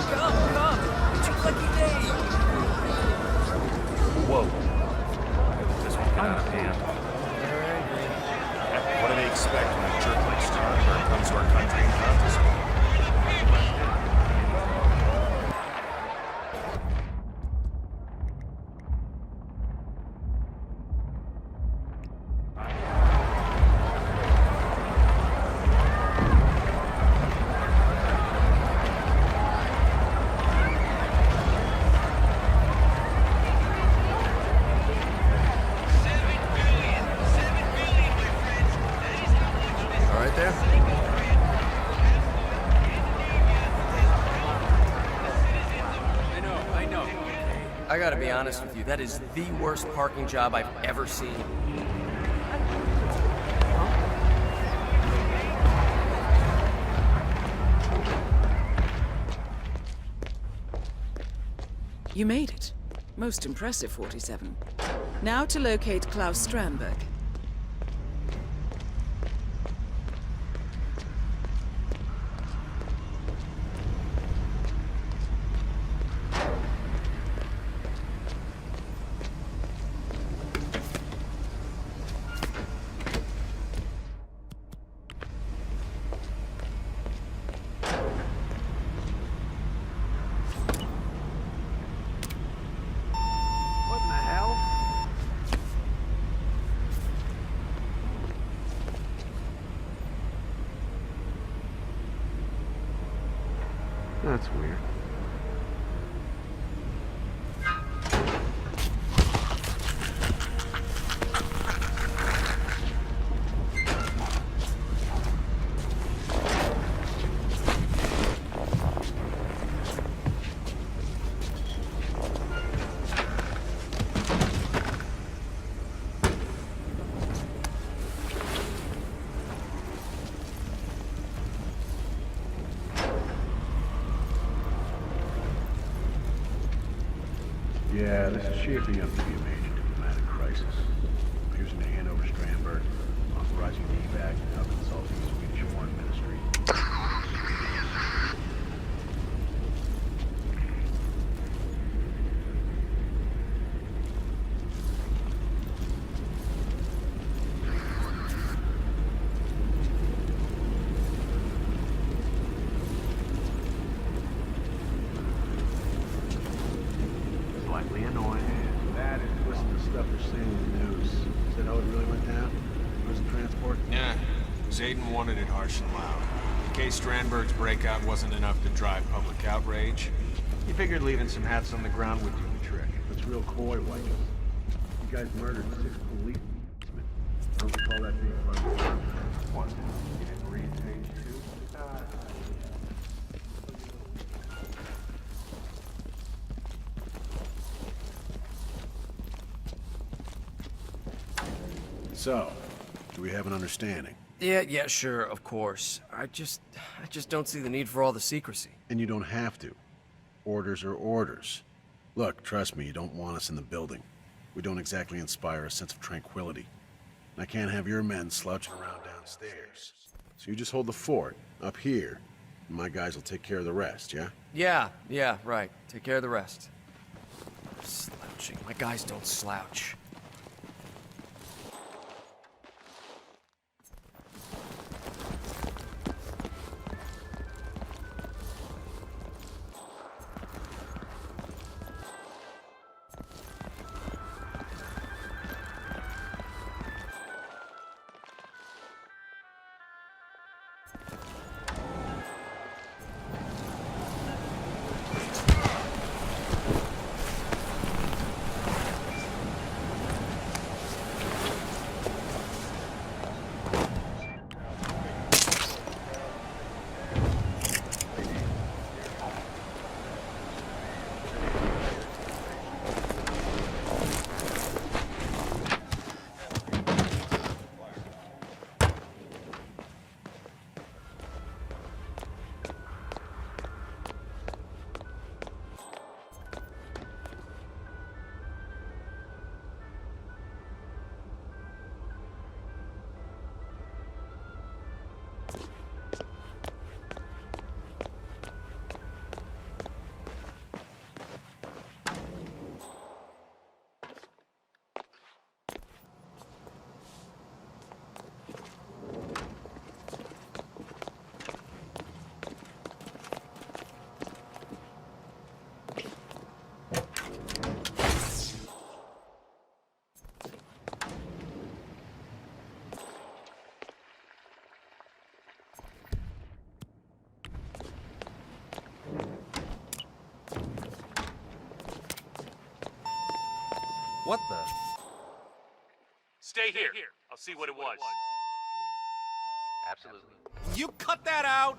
Come, it's your lucky day. I gotta be honest with you, that is the worst parking job I've ever seen. You made it. Most impressive, 47. Now to locate Klaus Strandberg. That's weird. Yeah, this is shaping up to be a major diplomatic crisis. I'm using to hand over Strandberg, authorizing the evac, and now consulting the Swedish Foreign Ministry. Zayden wanted it harsh and loud. In case Strandberg's breakout wasn't enough to drive public outrage, he figured leaving some hats on the ground would do the trick. That's real coy, White. You guys murdered 6 policemen. Don't you call that being run? What? You didn't read page 2? So, do we have an understanding? Yeah, sure, of course. I just don't see the need for all the secrecy. And you don't have to. Orders are orders. Look, trust me, you don't want us in the building. We don't exactly inspire a sense of tranquility. And I can't have your men slouching around downstairs. So you just hold the fort, up here, and my guys will take care of the rest, yeah? Yeah, right. Take care of the rest. Slouching. My guys don't slouch. What the? Stay here. I'll see what it was. Absolutely. You cut that out!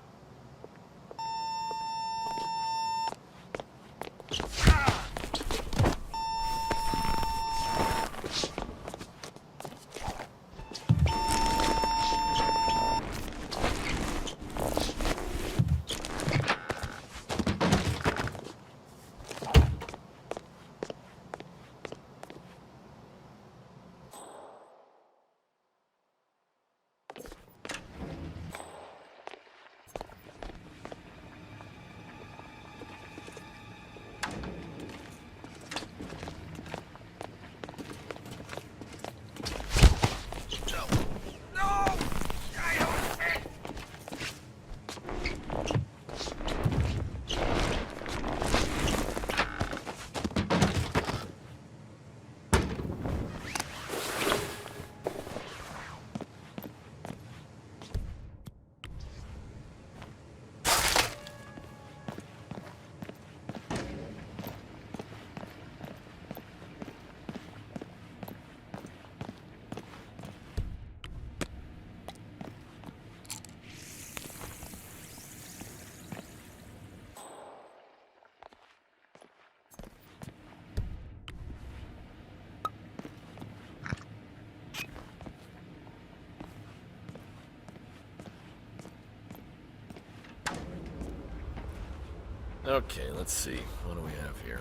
Okay, let's see. What do we have here?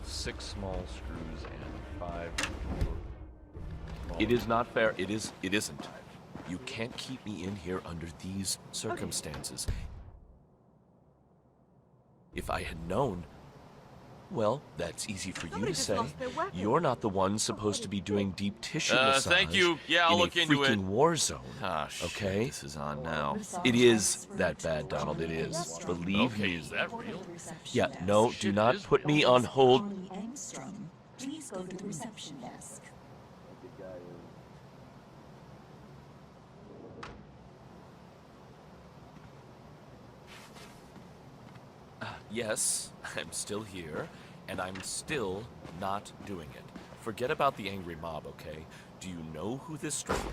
6 small screws and 5... It is not fair. It isn't. You can't keep me in here under these circumstances. If I had known... Well, that's easy for you to say. You're not the one supposed to be doing deep tissue massage thank you. Yeah, I'll look into it. In a freaking war zone. Ah, shit, okay? this is on now. It is that bad, Donald. It is. Believe me. Is that real? Yeah, no, do not put me on hold. Please go to the reception desk. Yes, I'm still here, and I'm still not doing it. Forget about the angry mob, okay? Do you know who this stranger...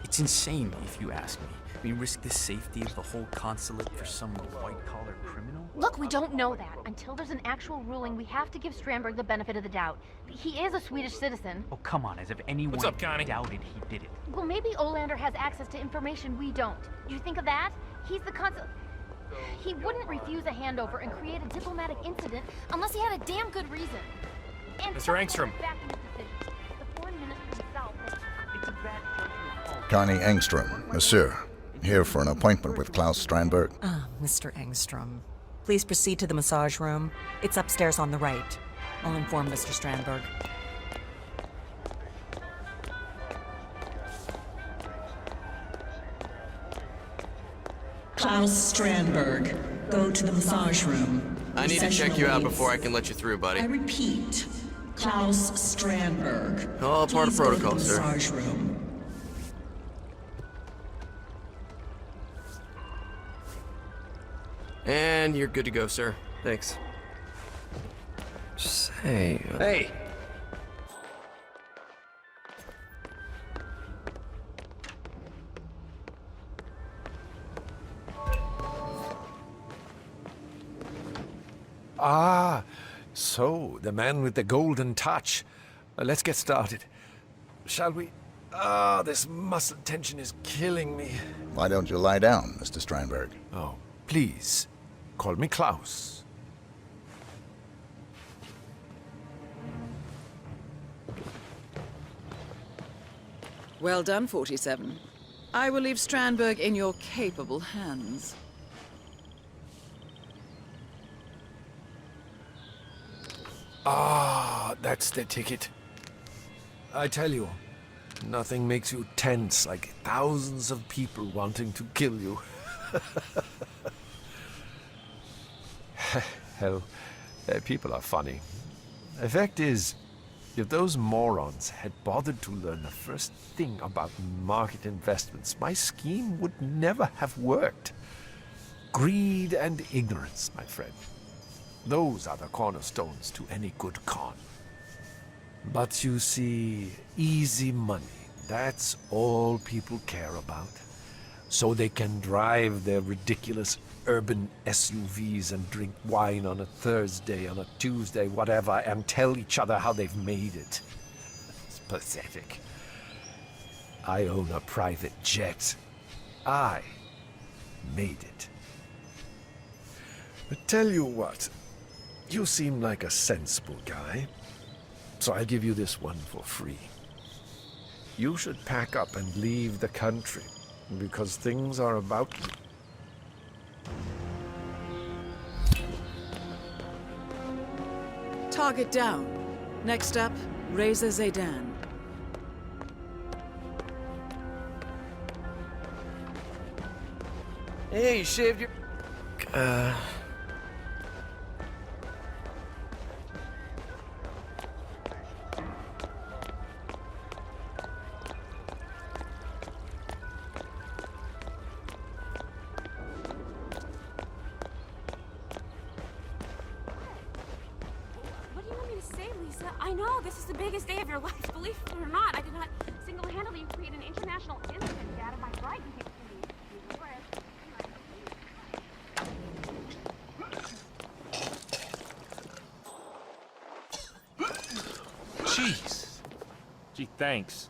It's insane, if you ask me. We risk the safety of the whole consulate for some white-collar criminal? Look, we don't know that. Until there's an actual ruling, we have to give Strandberg the benefit of the doubt. He is a Swedish citizen. Oh, come on, as if anyone doubted he did it. Well, maybe Olander has access to information we don't. You think of that? He's the consul... He wouldn't refuse a handover and create a diplomatic incident unless he had a damn good reason. And Mr. Engstrom. The foreign minister himself... It's a bad judgment. Connie Engstrom, monsieur. Here for an appointment with Klaus Strandberg. Ah, Mr. Engstrom. Please proceed to the massage room. It's upstairs on the right. I'll inform Mr. Strandberg. Klaus Strandberg, go to the massage room. I need to check you out before I can let you through, buddy. I repeat, Klaus Strandberg. All part of protocol, sir. Massage room. And you're good to go, sir. Thanks. Say... Hey! Ah, so the man with the golden touch. Let's get started. Shall we? Ah, this muscle tension is killing me. Why don't you lie down, Mr. Strandberg? Oh, please. Call me Klaus. Well done, 47. I will leave Strandberg in your capable hands. Ah, that's the ticket. I tell you, nothing makes you tense like thousands of people wanting to kill you. Hell, people are funny. The fact is, if those morons had bothered to learn the first thing about market investments, my scheme would never have worked. Greed and ignorance, my friend. Those are the cornerstones to any good con. But you see, easy money, that's all people care about. So they can drive their ridiculous urban SUVs and drink wine on a Thursday, on a Tuesday, whatever, and tell each other how they've made it. It's pathetic. I own a private jet. I made it. But tell you what, you seem like a sensible guy, so I'll give you this one for free. You should pack up and leave the country, because things are about to... Target down. Next up, Reza Zaydan. Hey, you shaved your... What do you want me to say, Lisa? I know, this is the biggest day of your life. Believe it or not, I did not single-handedly create an international incident out of my writing. Jeez. Gee, thanks.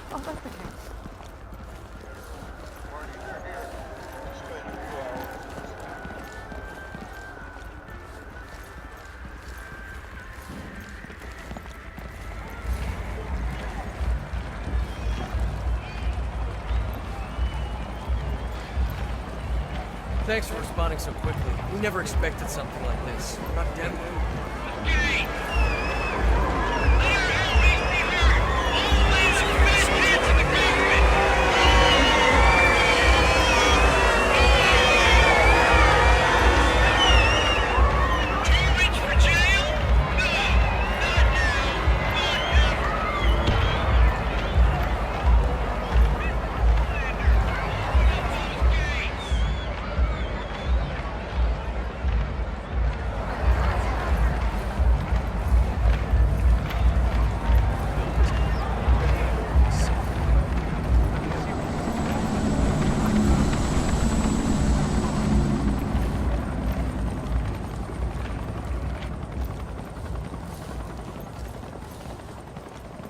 Oh, that's okay. Thanks for responding so quickly. We never expected something like this. We're not dead.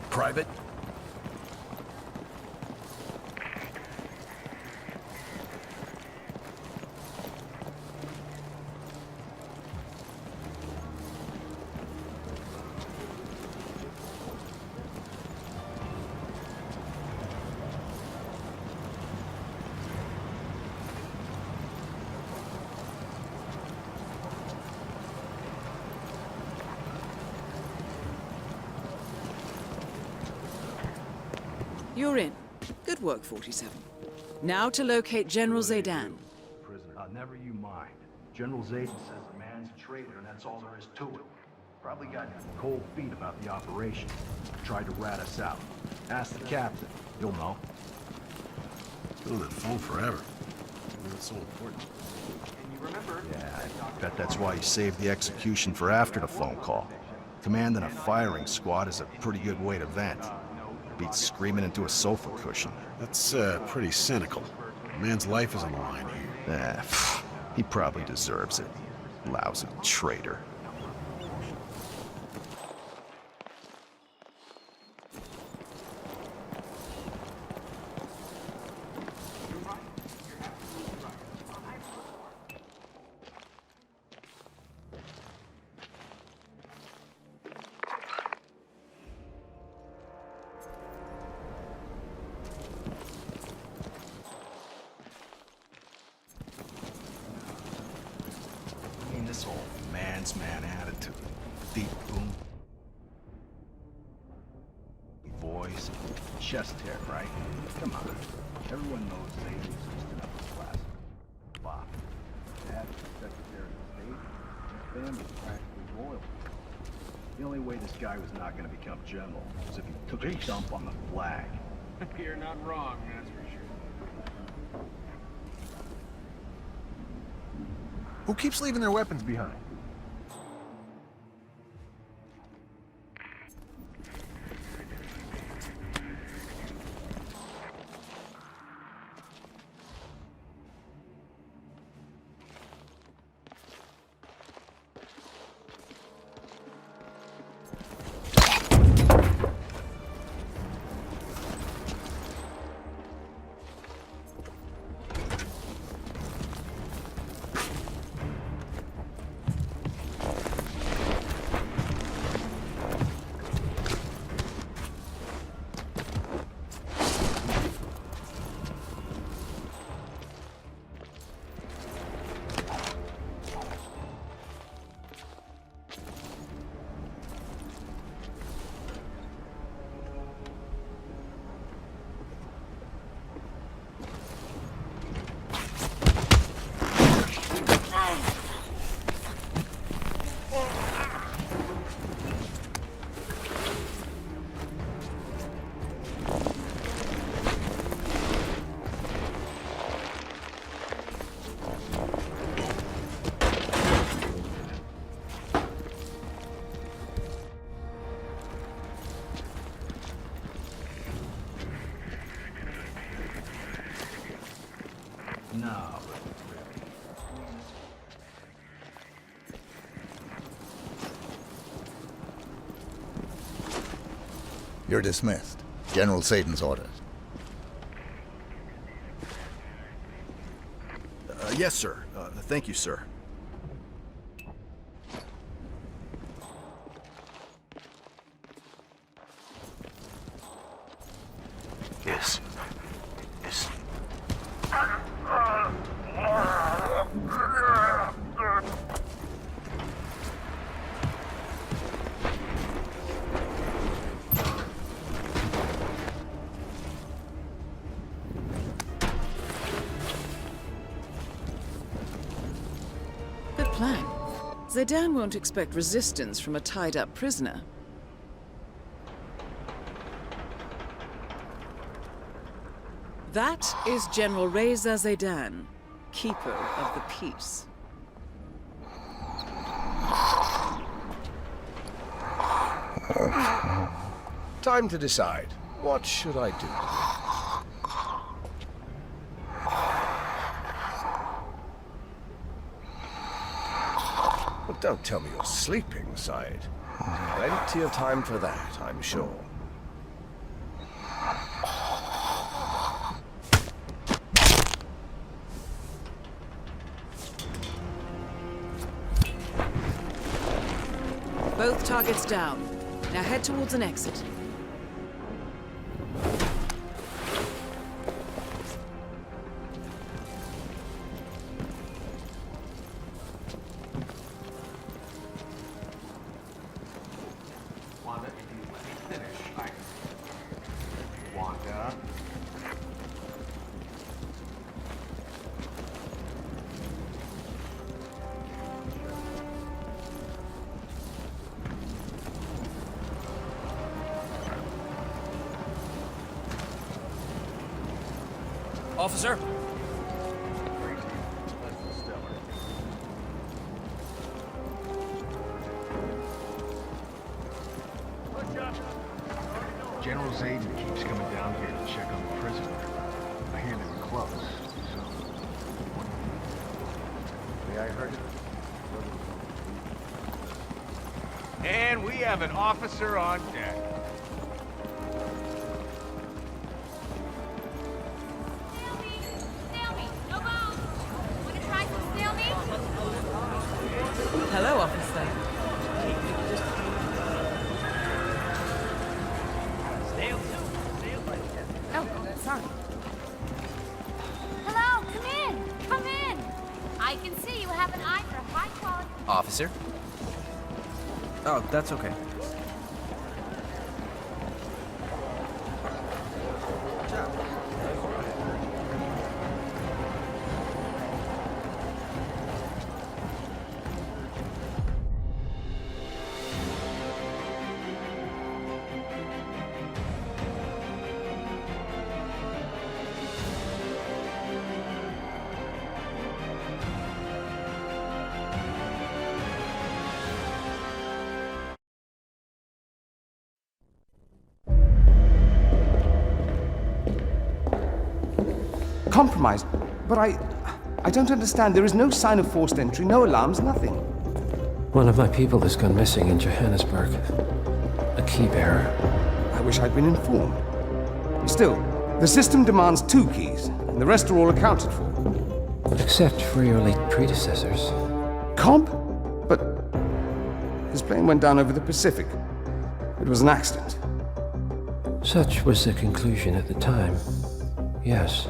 Private? You're in. Good work, 47. Now to locate General Zaydan. Prisoner, never you mind. General Zaydan says the man's a traitor, and that's all there is to it. Probably got cold feet about the operation. Tried to rat us out. Ask the captain. You'll know. Been on that phone forever. What's so important? Yeah, I bet that's why you saved the execution for after the phone call. Commanding a firing squad is a pretty good way to vent. Beats screaming into a sofa cushion. That's pretty cynical. A man's life is on the line here. He probably deserves it. Lousy traitor. This whole man's man attitude. Deep boom. Voice. Chest hair, right? Come on. Everyone knows Zayden's just another class. Bop. Dad, Secretary of State. His family's practically royal. The only way this guy was not going to become general was if he took a dump on the flag. You're not wrong, that's for sure. Who keeps leaving their weapons behind? No. You're dismissed. General Satan's orders. Yes, sir. Thank you, sir. Yes. Yes. Good plan. Zaydan won't expect resistance from a tied-up prisoner. That is General Reza Zaydan, Keeper of the Peace. Time to decide. What should I do? Well, don't tell me you're sleeping, Said. Plenty of time for that, I'm sure. Both targets down. Now head towards an exit. Wanda, if you let me finish, Wanda. Officer? General Zayden keeps coming down here to check on the prisoner. I hear they were close, so... Yeah, I heard it. And we have an officer on deck. Hello, officer. Oh, sorry. Hello, come in! Come in! I can see you have an eye for high quality... Officer? Oh, that's okay. Compromised? But I don't understand. There is no sign of forced entry, no alarms, nothing. One of my people has gone missing in Johannesburg. A key bearer. I wish I'd been informed. Still, the system demands 2 keys, and the rest are all accounted for. Except for your late predecessors. Comp? But his plane went down over the Pacific. It was an accident. Such was the conclusion at the time. Yes.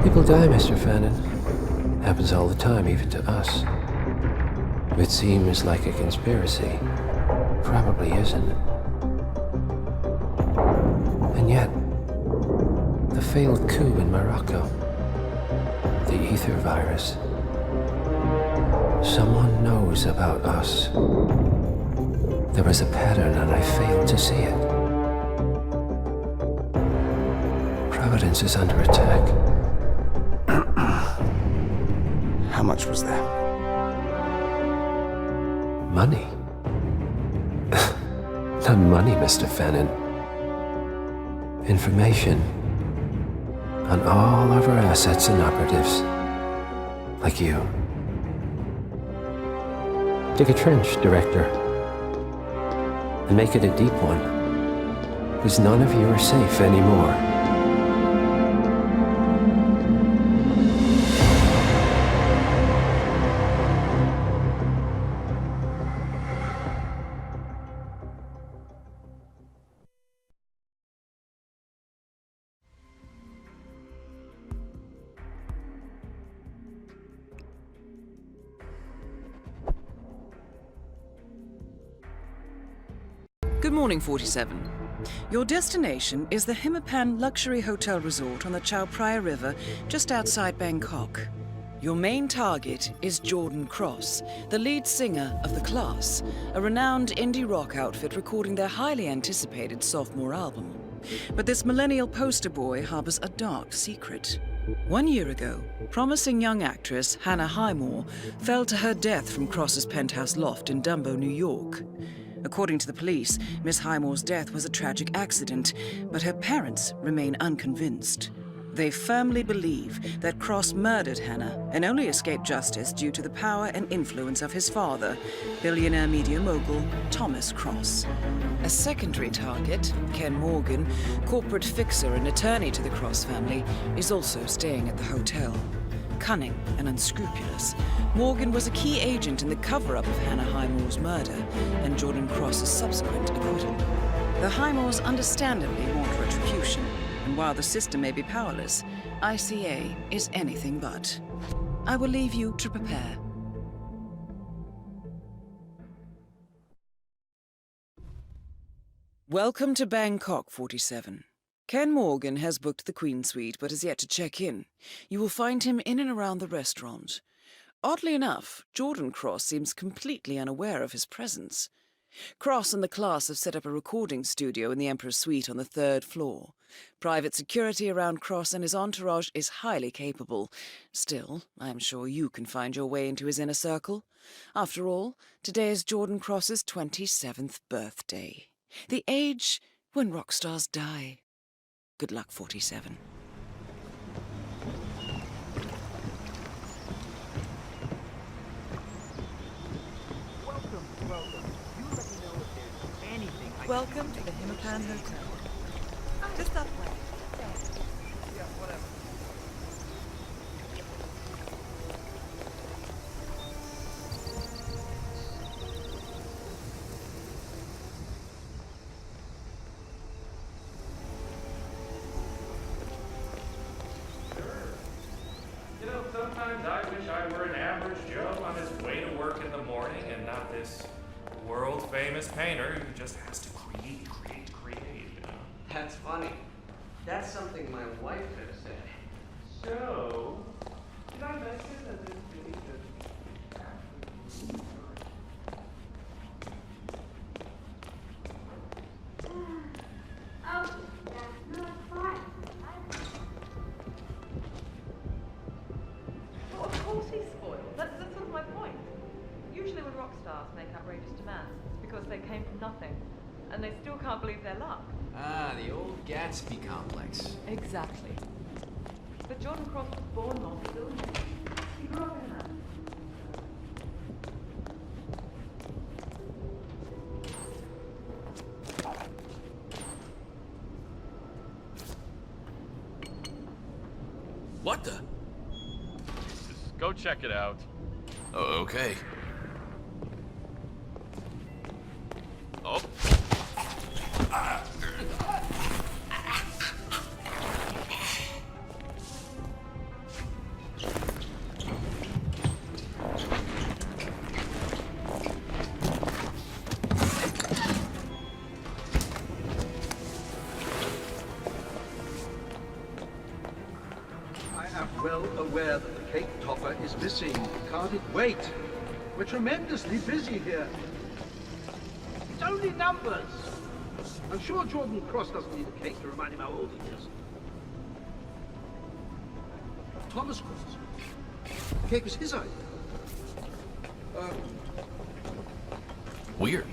People die, Mr. Fannin. Happens all the time, even to us. It seems like a conspiracy. Probably isn't. And yet, the failed coup in Morocco, the ether virus. Someone knows about us. There was a pattern and I failed to see it. Providence is under attack. How much was there? Money? Not money, Mr. Fannin. Information on all of our assets and operatives. Like you. Dig a trench, Director. And make it a deep one. Because none of you are safe anymore. Good morning, 47. Your destination is the Hitman Luxury Hotel Resort on the Chao Phraya River, just outside Bangkok. Your main target is Jordan Cross, the lead singer of The Class, a renowned indie rock outfit recording their highly anticipated sophomore album. But this millennial poster boy harbors a dark secret. 1 year ago, promising young actress Hannah Highmore fell to her death from Cross's penthouse loft in Dumbo, New York. According to the police, Miss Highmore's death was a tragic accident, but her parents remain unconvinced. They firmly believe that Cross murdered Hannah and only escaped justice due to the power and influence of his father, billionaire media mogul Thomas Cross. A secondary target, Ken Morgan, corporate fixer and attorney to the Cross family, is also staying at the hotel. Cunning and unscrupulous, Morgan was a key agent in the cover-up of Hannah Highmore's murder and Jordan Cross's subsequent acquittal. The Highmores understandably want retribution, and while the system may be powerless, ICA is anything but. I will leave you to prepare. Welcome to Bangkok, 47. Ken Morgan has booked the Queen Suite but has yet to check in. You will find him in and around the restaurant. Oddly enough, Jordan Cross seems completely unaware of his presence. Cross and the class have set up a recording studio in the Emperor's Suite on the 3rd floor. Private security around Cross and his entourage is highly capable. Still, I'm sure you can find your way into his inner circle. After all, today is Jordan Cross's 27th birthday. The age when rock stars die. Good luck, 47. Welcome to the Hitman Hotel. Just that way. Yeah, whatever. You know, sometimes I wish I were an average Joe on his way to work in the morning and not this world-famous painter who just has to create, you know? That's funny. That's something my wife could have said. So, did I mention that this city could Oh, that's not fun. Well, of course he's spoiled. That's sort of my point. Usually when rock stars make outrageous demands, it's because they came from nothing, and they still can't believe their luck. Ah, the old Gatsby complex. Exactly. But Jordan Cross was born multi-billionaire. He grew up in that. What the? Just go check it out. Oh, okay. Oh. I am well aware that the cake topper is missing. Can't it wait? We're tremendously busy here. It's only numbers. I'm sure Jordan Cross doesn't need a cake to remind him how old he is. Thomas Cross. The cake was his idea. Weird.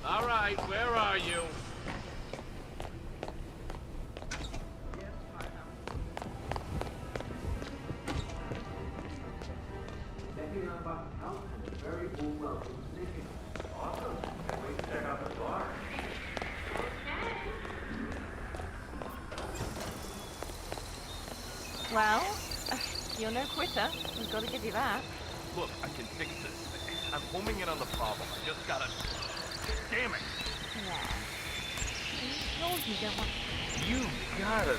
All right, where are you? Well, you're no quitter. We've got to give you that. Look, I can fix this. I'm homing in on the problem. I just gotta... Damn it! Yeah. You told me don't want... You gotta be...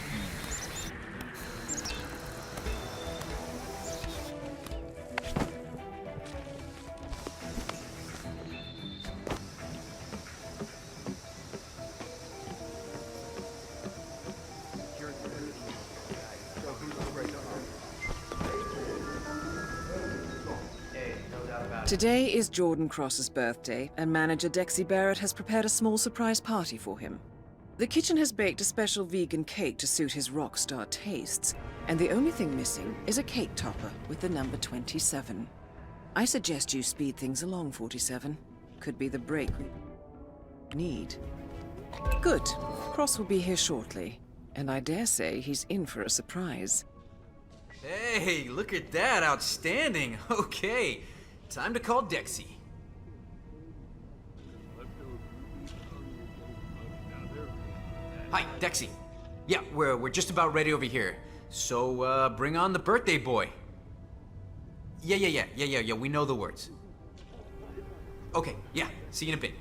Today is Jordan Cross's birthday, and manager Dexy Barrett has prepared a small surprise party for him. The kitchen has baked a special vegan cake to suit his rock star tastes, and the only thing missing is a cake topper with the number 27. I suggest you speed things along, 47. Could be the break we need. Good. Cross will be here shortly, and I dare say he's in for a surprise. Hey, look at that. Outstanding. Okay. Time to call Dexy. Hi, Dexy. Yeah, we're just about ready over here. So, bring on the birthday boy. Yeah, we know the words. Okay, yeah, see you in a bit.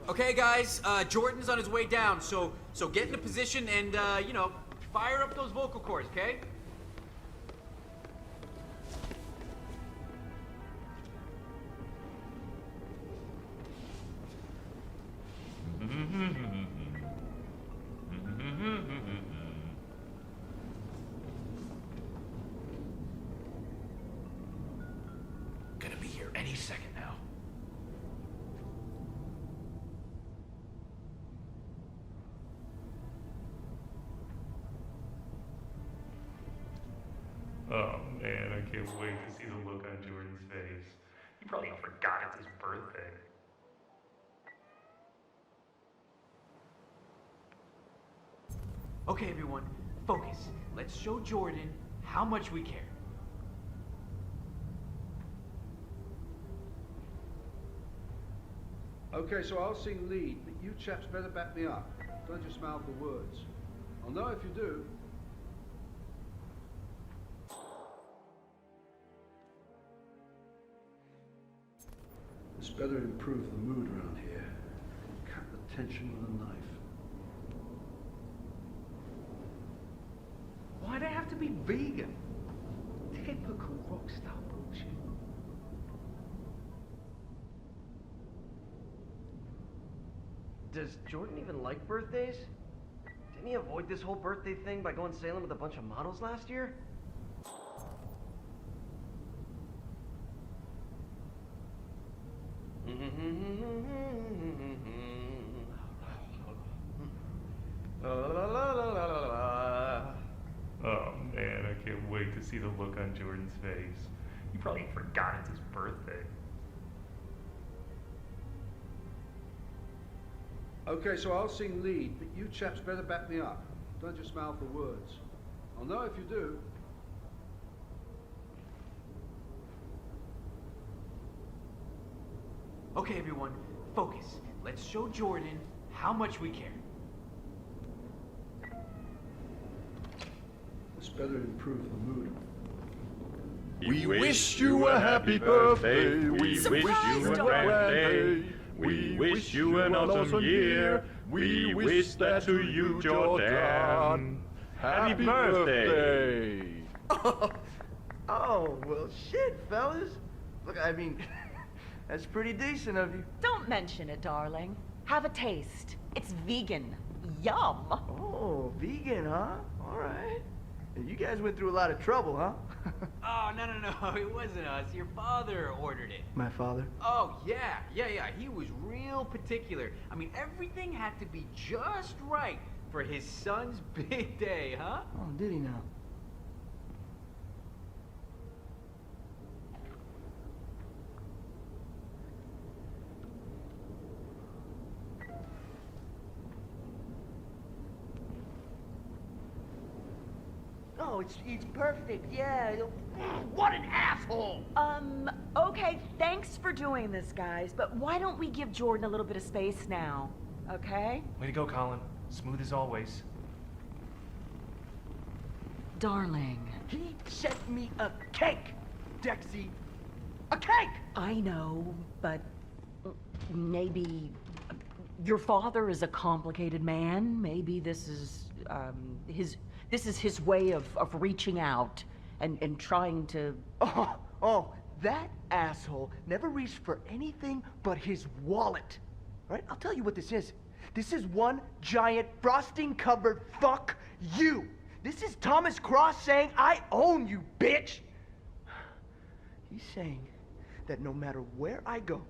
Okay, guys, Jordan's on his way down, so get into position and, you know, fire up those vocal cords, okay? Gonna be here any second now. I can't wait to see the look on Jordan's face. He probably forgot it's his birthday. Okay, everyone, focus. Let's show Jordan how much we care. Okay, so I'll sing lead, but you chaps better back me up. Don't just mouth the words. I'll know if you do. This better improve the mood around here. Cut the tension with a knife. Why'd I have to be vegan? Typical rock star bullshit. Does Jordan even like birthdays? Didn't he avoid this whole birthday thing by going sailing with a bunch of models last year? Oh man, I can't wait to see the look on Jordan's face. He probably forgot it's his birthday. Okay, so I'll sing lead, but you chaps better back me up. Don't just mouth the words. I'll know if you do. Okay, everyone, focus. Let's show Jordan how much we care. This better improve the mood. We wish you a happy birthday. We wish you a grand day. We wish you an awesome year. We wish that to you, Jordan. Happy birthday. Oh, well, shit, fellas. Look, I mean, that's pretty decent of you. Don't mention it, darling. Have a taste. It's vegan. Yum. Oh, vegan, huh? All right. You guys went through a lot of trouble, huh? Oh, no, it wasn't us. Your father ordered it. My father? Oh, yeah. He was real particular. I mean, everything had to be just right for his son's big day, huh? Oh, did he now? Oh, it's perfect, yeah. What an asshole! Okay, thanks for doing this, guys, but why don't we give Jordan a little bit of space now, okay? Way to go, Colin. Smooth as always. Darling. He sent me a cake, Dexy. A cake! I know, but maybe your father is a complicated man. Maybe this is his way of reaching out and trying to... Oh, that asshole never reached for anything but his wallet. All right, I'll tell you what this is. This is one giant frosting-covered fuck you. This is Thomas Cross saying, I own you, bitch. He's saying that no matter where I go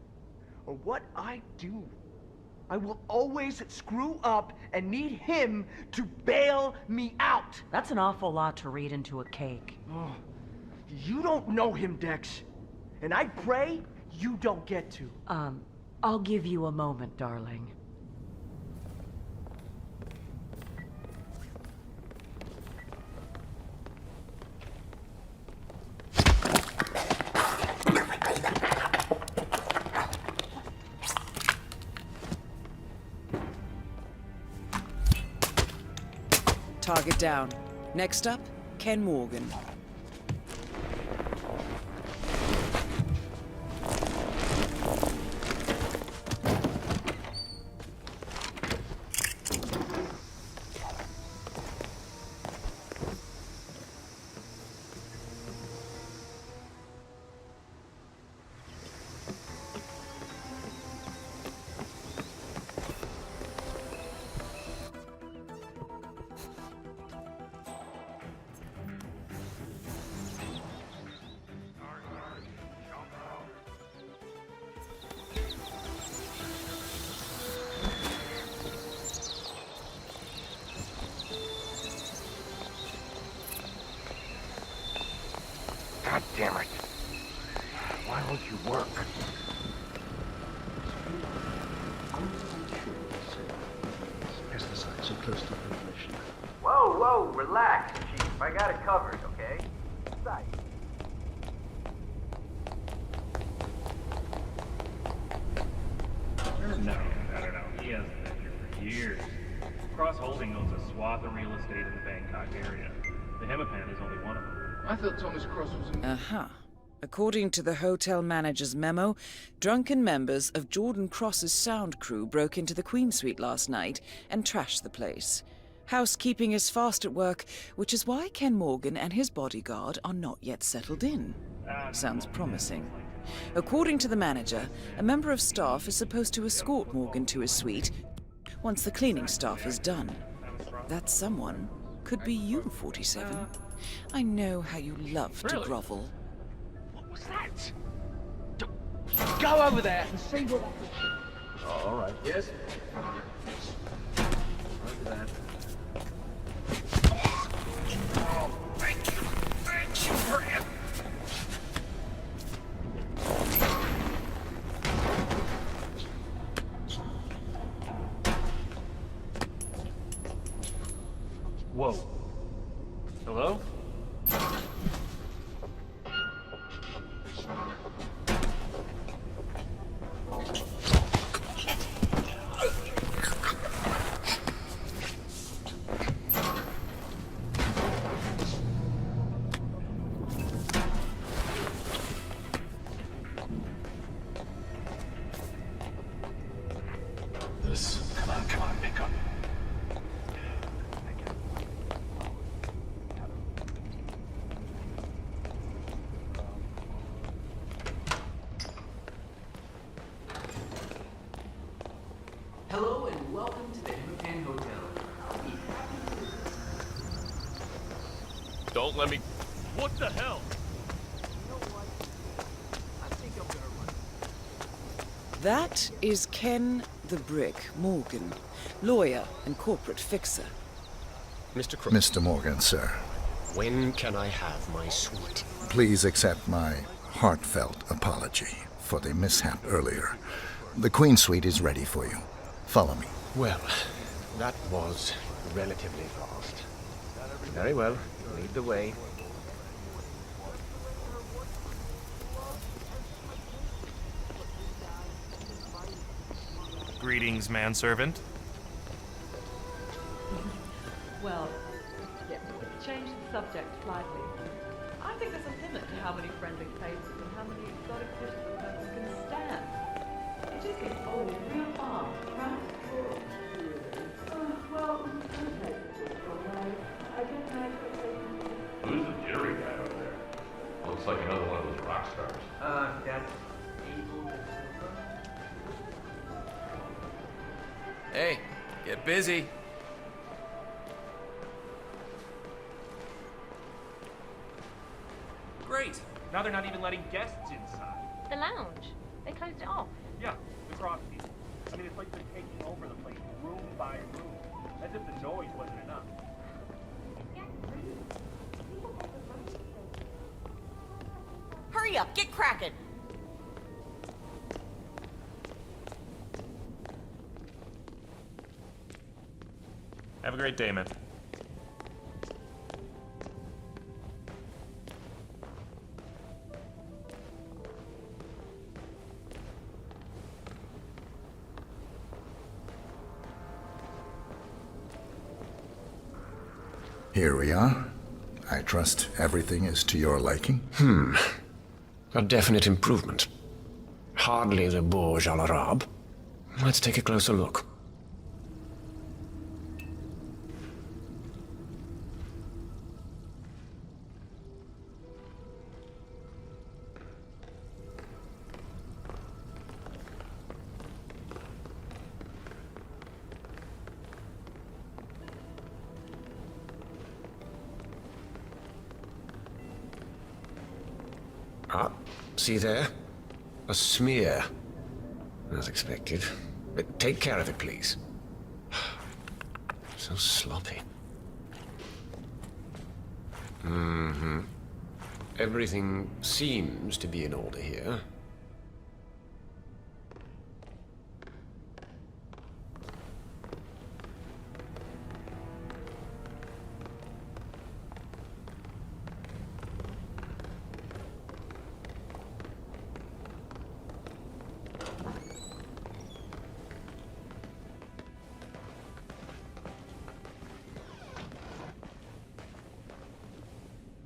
or what I do, I will always screw up and need him to bail me out. That's an awful lot to read into a cake. Oh, you don't know him, Dex. And I pray you don't get to. I'll give you a moment, darling. Target down. Next up, Ken Morgan. whoa, relax, Chief. I got it covered, okay? Besides, No, he hasn't been here for years. Cross Holding owns a swath of real estate in the Bangkok area. The Hitman is only one of them. I thought Thomas Cross was in... Uh-huh. According to the hotel manager's memo, drunken members of Jordan Cross's sound crew broke into the Queen Suite last night and trashed the place. Housekeeping is fast at work, which is why Ken Morgan and his bodyguard are not yet settled in. Sounds promising. According to the manager, a member of staff is supposed to escort Morgan to his suite once the cleaning staff is done. That someone could be you, 47. I know how you love to grovel. What's that? Go over there and see what I can... All right. Yes? Roger that. Oh, thank you. Thank you for it. Whoa. Hello? Come on, pick up. hello and welcome to the Hitman Hotel. Don't let me... What the hell? That is Ken the Brick Morgan, lawyer and corporate fixer. Mr. Morgan, sir. When can I have my suite? Please accept my heartfelt apology for the mishap earlier. The Queen Suite is ready for you. Follow me. Well, that was relatively fast. Very well. Lead the way. Greetings, manservant. Well, yeah, change the subject slightly. I think there's a limit to how many friendly faces and how many exotic dishes a person can stand. It just gets old real fast, right? Well, okay. I guess my expectations... Who's the Jerry guy over there? Looks like another one of those rock stars. That's... Hey, get busy. Great. Now they're not even letting guests inside. The lounge. They closed it off. Yeah, the cross people. I mean, it's like they're taking over the place, room by room, as if the noise wasn't enough. Hurry up, get cracking. Have a great day, man. Here we are. I trust everything is to your liking. A definite improvement. Hardly the Burj Al Arab. Let's take a closer look. Ah, see there? A smear. As expected. But take care of it, please. So sloppy. Everything seems to be in order here.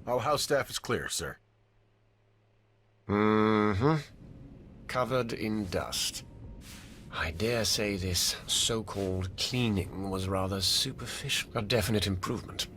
Our house staff is clear, sir. Mm-hmm. Covered in dust. I dare say this so-called cleaning was rather superficial. A definite improvement.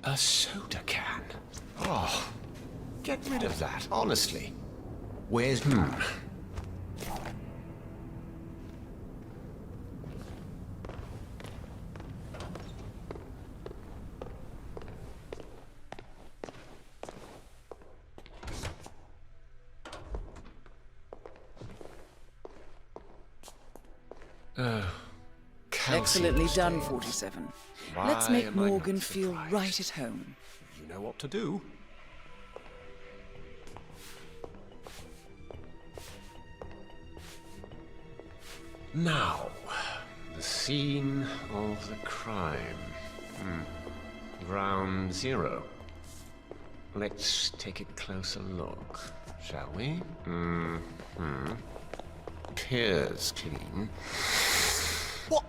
A soda can. Oh, get rid of that, honestly. Where's... Excellently done, 47. Let's make Morgan feel right at home. You know what to do. Now, the scene of the crime. Ground zero. Let's take a closer look, shall we? Appears clean. What?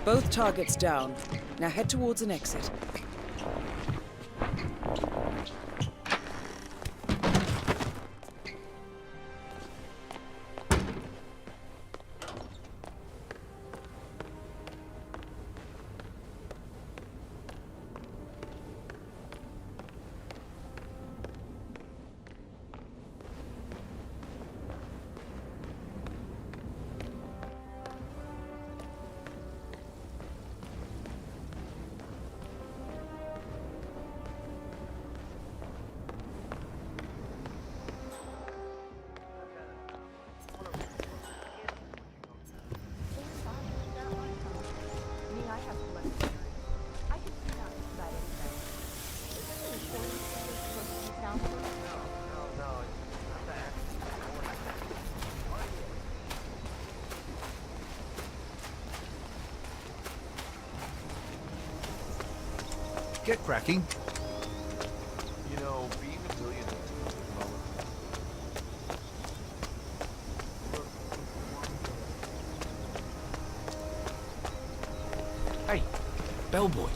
Both targets down. Now head towards an exit. Get cracking. You know, being a billionaire at the moment. Hey, bellboy.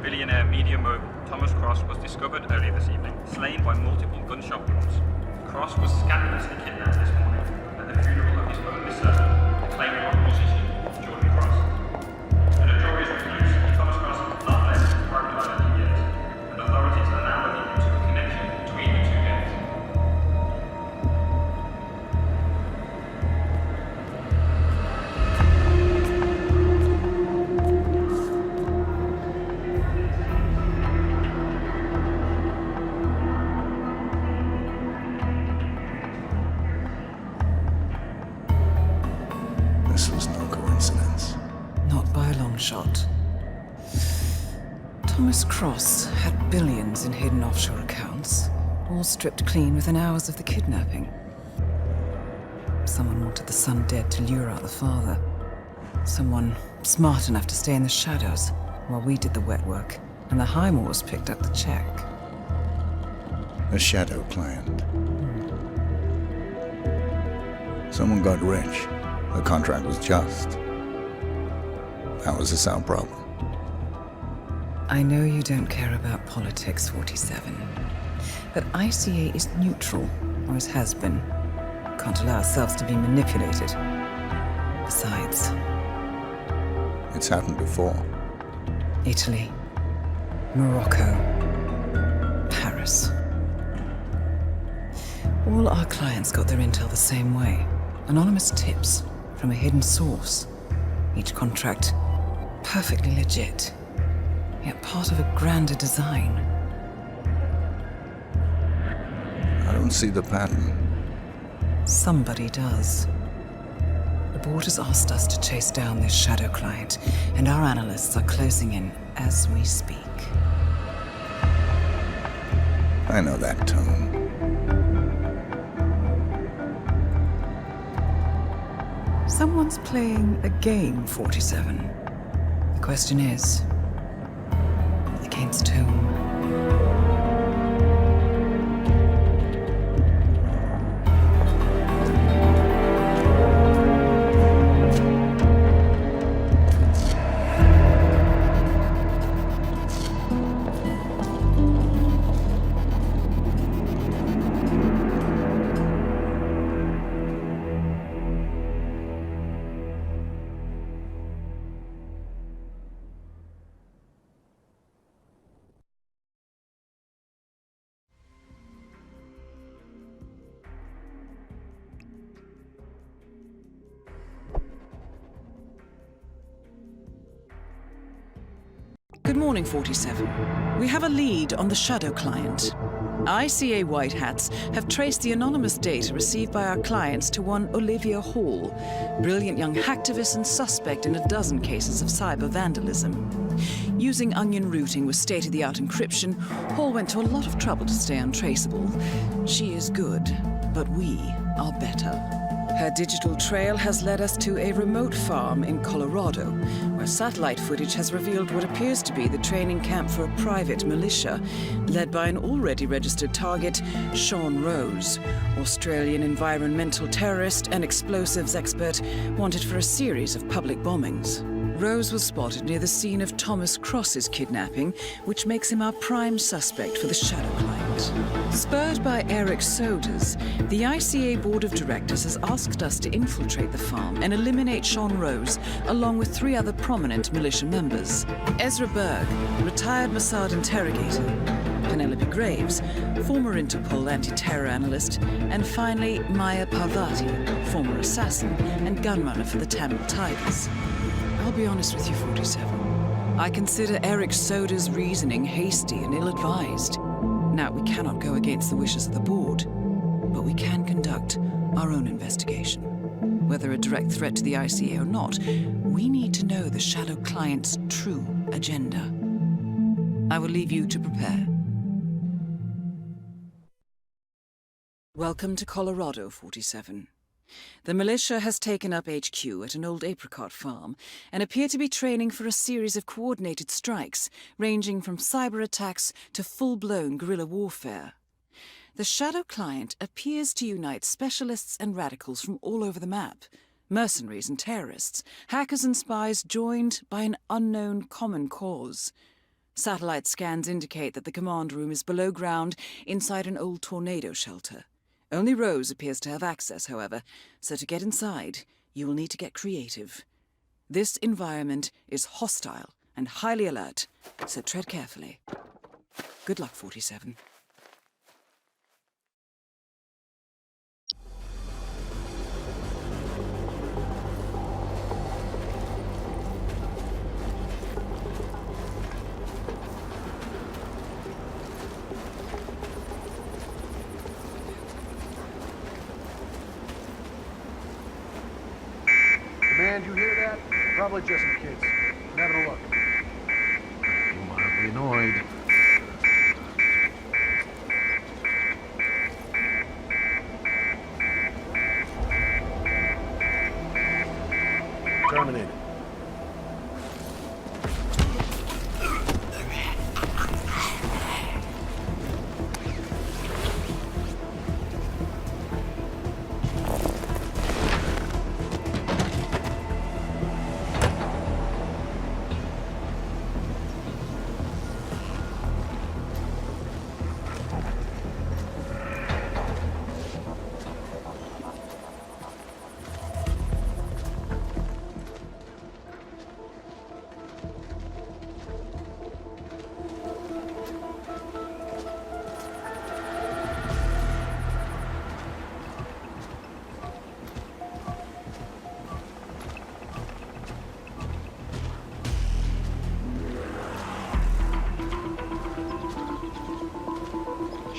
Billionaire media mogul Thomas Cross was discovered earlier this evening, slain by multiple gunshot wounds. Cross was scandalously kidnapped this morning at the funeral of his only son, acclaimed rock musician Jordan Cross. A notorious recluse, Thomas Cross has not left his apartment island in years, and authorities are now looking into a connection between the two gangs. This was no coincidence. Not by a long shot. Thomas Cross had billions in hidden offshore accounts, all stripped clean within hours of the kidnapping. Someone wanted the son dead to lure out the father. Someone smart enough to stay in the shadows while we did the wet work, and the Highmores picked up the check. A shadow client. Someone got rich. The contract was just. That was the sound problem. I know you don't care about politics, 47. But ICA is neutral, always has been. Can't allow ourselves to be manipulated. Besides... It's happened before. Italy, Morocco, Paris. All our clients got their intel the same way. Anonymous tips from a hidden source. Each contract perfectly legit, yet part of a grander design. I don't see the pattern. Somebody does. The board has asked us to chase down this shadow client, and our analysts are closing in as we speak. I know that tone. Someone's playing a game, 47. The question is, against whom? Good morning, 47. We have a lead on the shadow client. ICA White Hats have traced the anonymous data received by our clients to one Olivia Hall, brilliant young hacktivist and suspect in a dozen cases of cyber vandalism. Using onion routing with state-of-the-art encryption, Hall went to a lot of trouble to stay untraceable. She is good, but we are better. Her digital trail has led us to a remote farm in Colorado, where satellite footage has revealed what appears to be the training camp for a private militia, led by an already registered target, Sean Rose, Australian environmental terrorist and explosives expert wanted for a series of public bombings. Rose was spotted near the scene of Thomas Cross's kidnapping, which makes him our prime suspect for the shadow client. Spurred by Erich Soders, the ICA Board of Directors has asked us to infiltrate the farm and eliminate Sean Rose, along with 3 other prominent militia members. Ezra Berg, retired Mossad interrogator, Penelope Graves, former Interpol anti-terror analyst, and finally Maya Parvati, former assassin and gunrunner for the Tamil Tigers. I'll be honest with you, 47. I consider Erich Soders' reasoning hasty and ill-advised. Now, we cannot go against the wishes of the board, but we can conduct our own investigation. Whether a direct threat to the ICA or not, we need to know the shadow client's true agenda. I will leave you to prepare. Welcome to Colorado, 47. The militia has taken up HQ at an old apricot farm and appear to be training for a series of coordinated strikes, ranging from cyber attacks to full-blown guerrilla warfare. The shadow client appears to unite specialists and radicals from all over the map, mercenaries and terrorists, hackers and spies joined by an unknown common cause. Satellite scans indicate that the command room is below ground inside an old tornado shelter. Only Rose appears to have access, however, so to get inside, you will need to get creative. This environment is hostile and highly alert, so tread carefully. Good luck, 47. Command, you hear that? Probably just some kids. I'm having a look. Mildly annoyed. Terminated.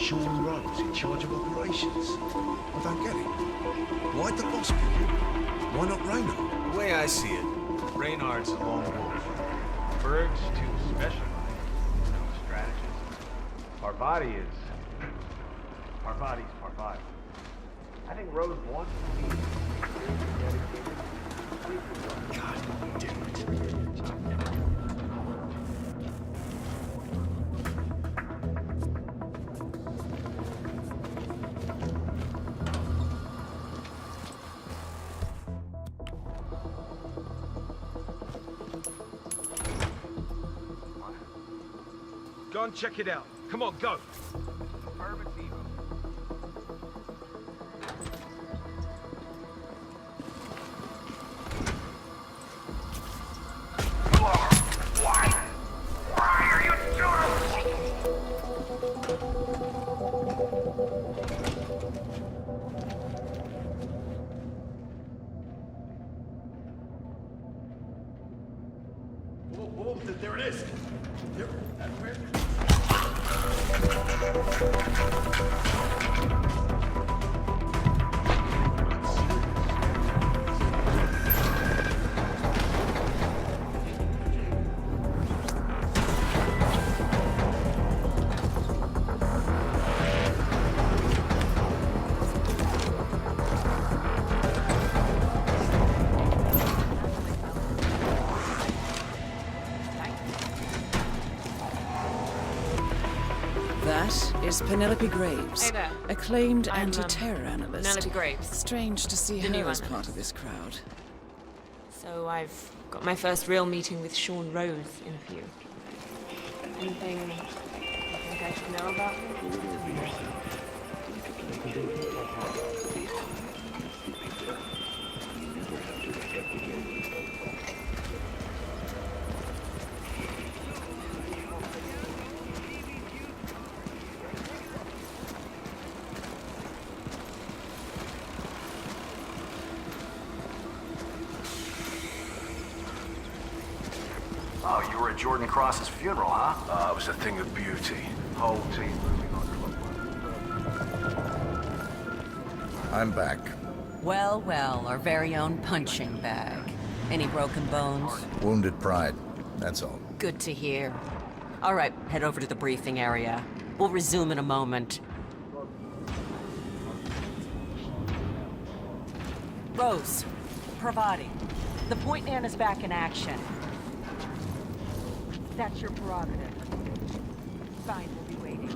Sean Rose in charge of operations. I don't get it. Why'd the boss pick him? Why not Reynard? The way I see it, Reynard's a lone wolf. Berg's too specialized. No strategist. Parvati is... Parvati's Parvati. I think Rose wants to be dedicated. God damn it. Go and check it out. Come on, go. There it is. There, where? Is Penelope Graves, Hey there. acclaimed I'm, anti-terror analyst. Penelope Graves. Strange to see The her new as analyst. part of this crowd. So I've got my first real meeting with Sean Rose in a few. Anything you think I should know about him? Oh, you were at Jordan Cross's funeral, huh? It was a thing of beauty. Whole team moving on clockwise. I'm back. Well, well, our very own punching bag. Any broken bones? Wounded pride, that's all. Good to hear. All right, head over to the briefing area. We'll resume in a moment. Rose, Parvati, the point man is back in action. That's your prerogative. Fine, we'll be waiting.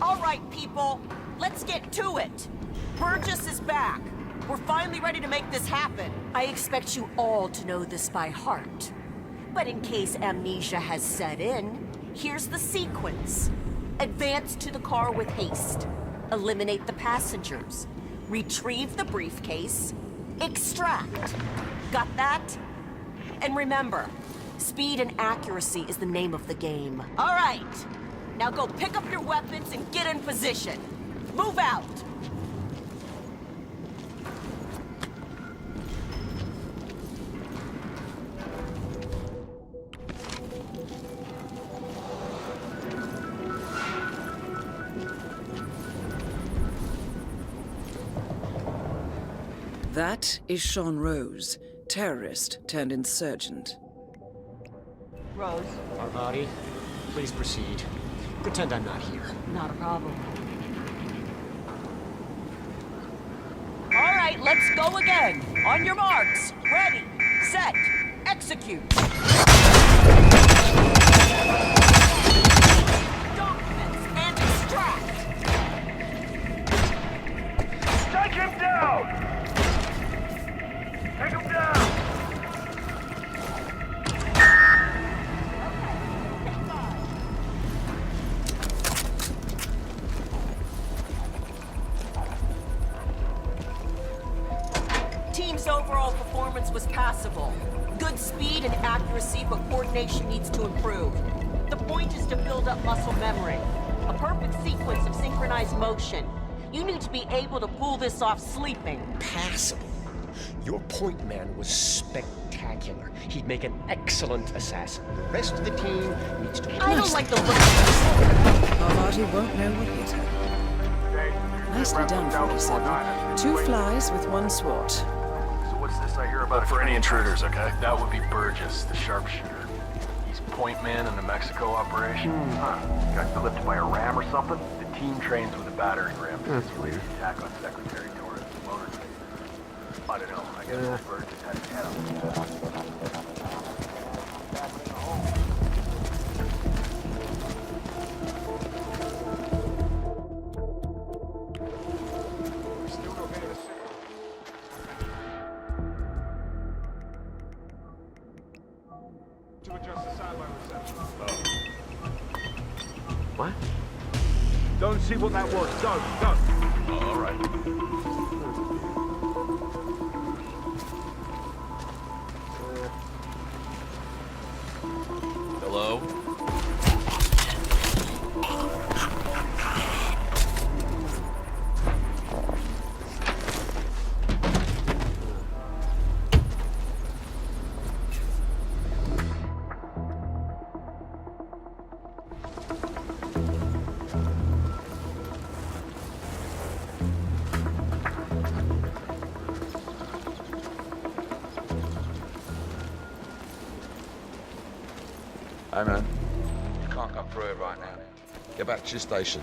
All right, people, let's get to it. Burgess is back. We're finally ready to make this happen. I expect you all to know this by heart. But in case amnesia has set in, here's the sequence. Advance to the car with haste. Eliminate the passengers. Retrieve the briefcase. Extract. Got that? And remember, speed and accuracy is the name of the game. All right. Now go pick up your weapons and get in position. Move out. That is Sean Rose, terrorist turned insurgent. Rose. Parvati, please proceed. Pretend I'm not here. Not a problem. All right, let's go again. On your marks. Ready, set, execute. Documents and extract. Take him down! Take him down! Team's overall performance was passable. Good good speed and accuracy, but coordination needs to improve. The point is to build up muscle memory. A perfect sequence of synchronized motion. You need to be able to pull this off sleeping. Passable. Your point man was spectacular. He'd make an excellent assassin. The rest of the team needs to... I don't like the look of this. Parvati won't know what hit her. Nicely done, 47. 2 flies with 1 swat. So what's this I hear about? For any intruders, okay? That would be Burgess, the sharpshooter. He's point man in the Mexico operation. Huh. Got flipped by a ram or something? The team trains with a battering ram. That's weird. Attack on Secretary Torres' motorcade. I don't know. I guess Burgess had his head up. What? Don't see what that was. Don't. All right. Hello? Hey man, you can't come through it right now. Get back to your station.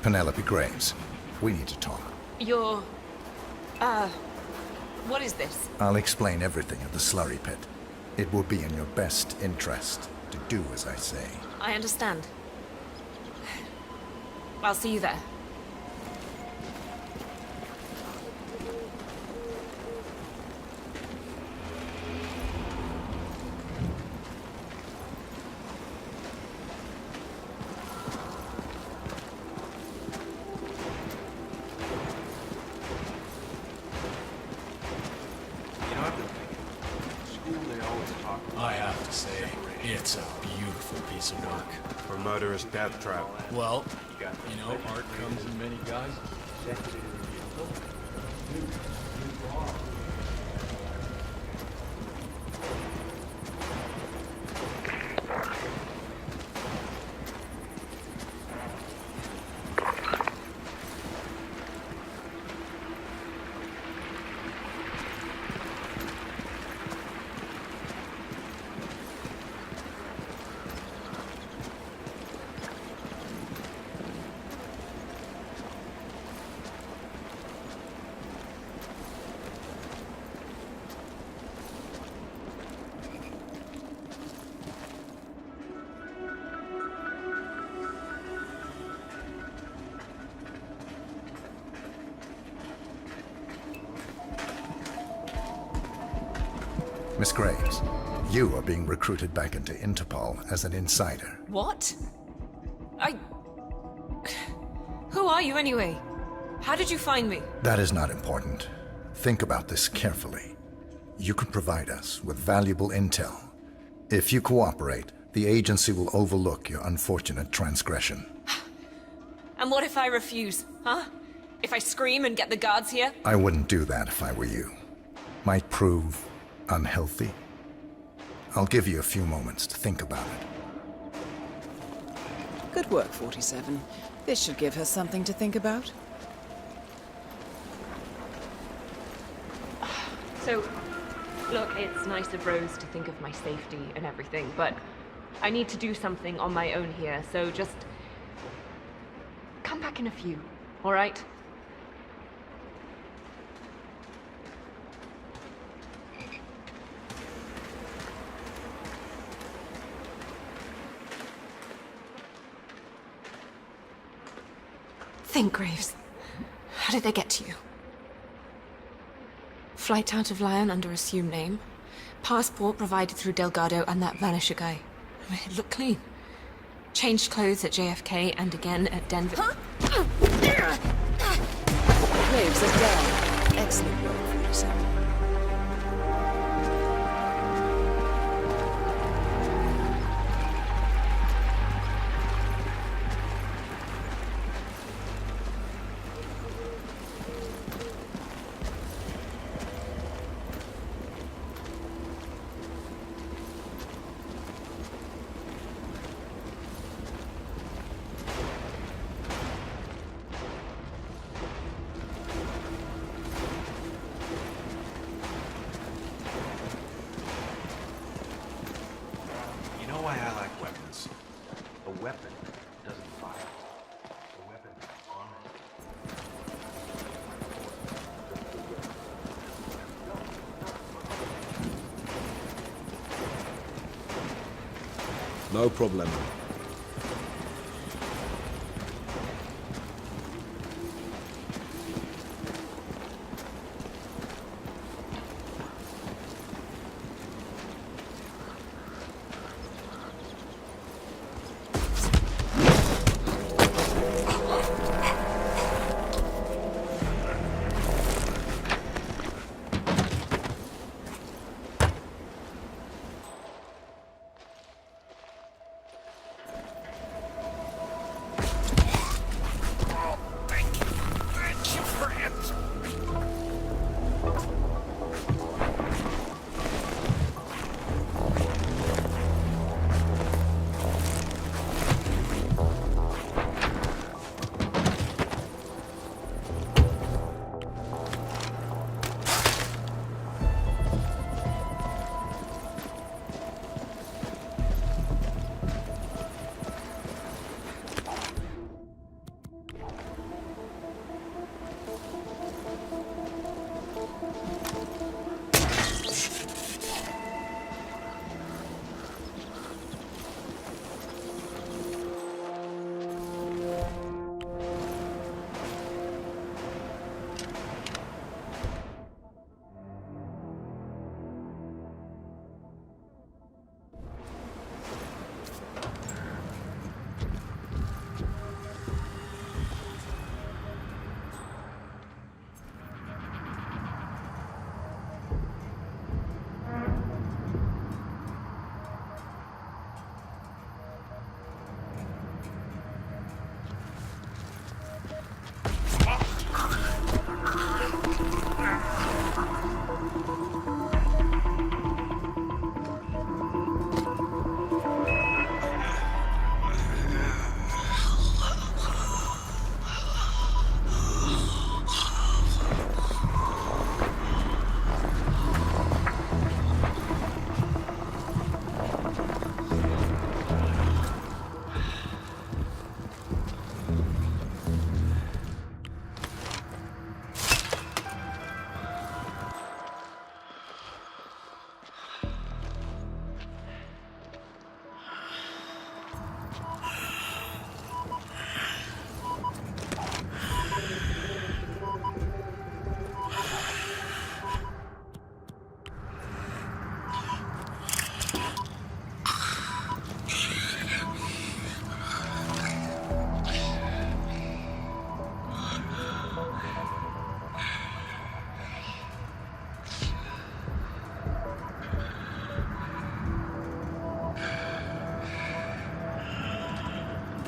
Penelope Graves, we need to talk. You're... what is this? I'll explain everything at the slurry pit. It will be in your best interest to do as I say. I understand. I'll see you there. I have to say, it's a beautiful piece of work. For murderous death trap. Well, you know, art comes in many guises. Miss Graves, you are being recruited back into Interpol as an insider. What? Who are you anyway? How did you find me? That is not important. Think about this carefully. You can provide us with valuable intel. If you cooperate, the agency will overlook your unfortunate transgression. And what if I refuse, huh? If I scream and get the guards here? I wouldn't do that if I were you. Might prove unhealthy. I'll give you a few moments to think about it. Good work, 47. This should give her something to think about. So, look, it's nice of Rose to think of my safety and everything, but I need to do something on my own here, so just come back in a few, all right? Think, Graves. How did they get to you? Flight out of Lyon under assumed name. Passport provided through Delgado and that Vanisher guy. I mean, it looked clean. Changed clothes at JFK and again at Denver. Huh? Graves is down. Excellent work, 47. No problem.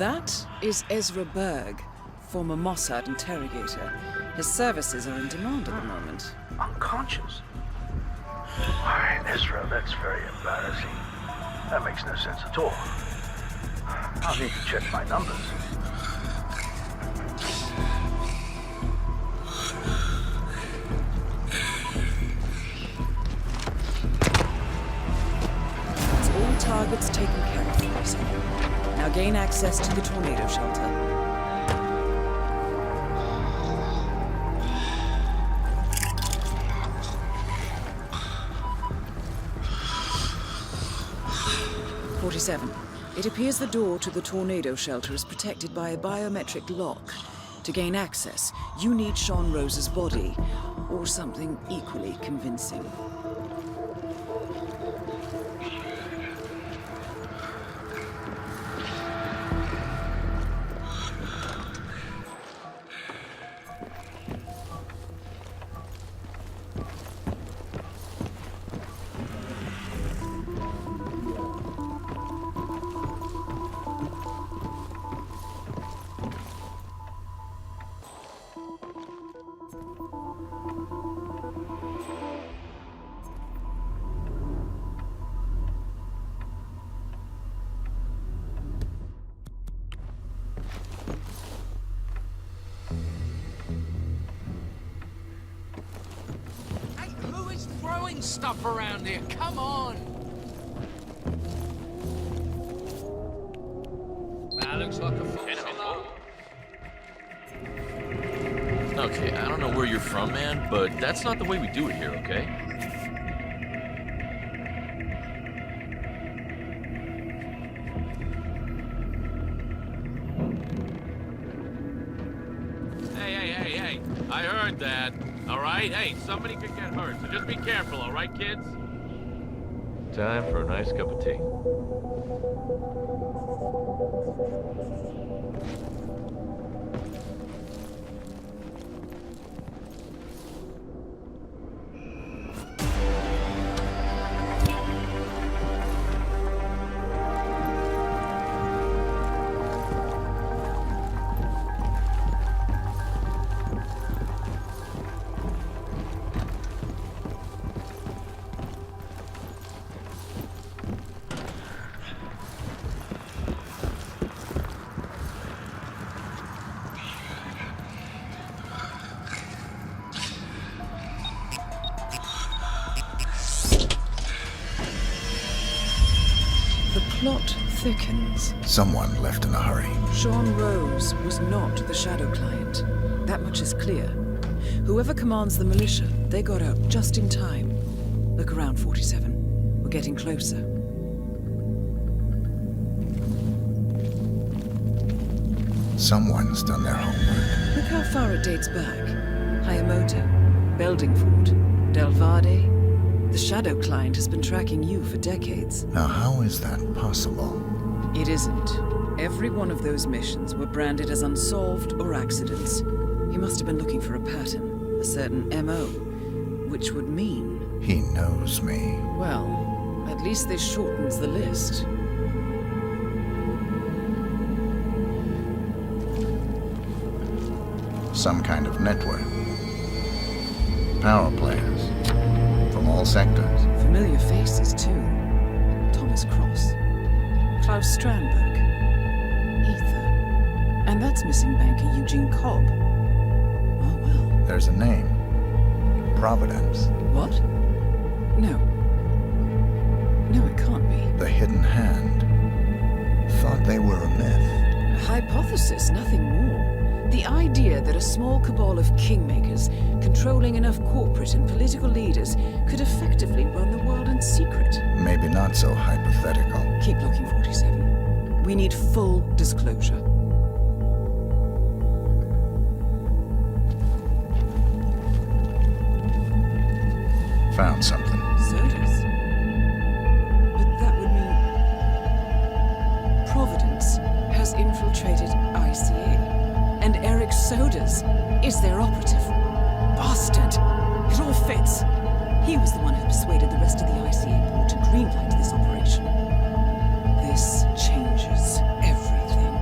That is Ezra Berg, former Mossad interrogator. His services are in demand at the moment. Unconscious? Why, Ezra, that's very embarrassing. That makes no sense at all. I'll need to check my numbers. That's all targets taken care of, Forrester. Now gain access to the tornado shelter. 47. It appears the door to the tornado shelter is protected by a biometric lock. To gain access, you need Sean Rose's body, or something equally convincing. Stuff around here, come on! That looks like a false alarm. Okay, I don't know where you're from, man, but that's not the way we do it here, okay? Hey, I heard that. All right? Hey, somebody could get hurt, so just be careful, all right, kids? Time for a nice cup of tea. Plot thickens. Someone left in a hurry. Sean Rose was not the Shadow Client. That much is clear. Whoever commands the militia, they got out just in time. Look around, 47. We're getting closer. Someone's done their homework. Look how far it dates back. Hayamoto, Beldingford, Delvade. The Shadow Client has been tracking you for decades. Now, how is that possible? It isn't. Every one of those missions were branded as unsolved or accidents. He must have been looking for a pattern, a certain MO, which would mean... He knows me. Well, at least this shortens the list. Some kind of network. Power players. From all sectors. Familiar faces, too. Thomas Cross. Klaus Strandberg. Ether. And that's missing banker Eugene Cobb. Oh, well. There's a name. Providence. What? No. No, it can't be. The Hidden Hand. Thought they were a myth. A hypothesis, nothing more. The idea that a small cabal of kingmakers, controlling enough corporate and political leaders, could effectively run the world in secret. Maybe not so hypothetical. Keep looking, 47. We need full disclosure. Found something. Soders? But that would mean... Providence has infiltrated ICA. And Erich Soders is their operative. Bastard! It all fits. He was the one who persuaded the rest of the ICA board to greenlight this operation. This changes everything.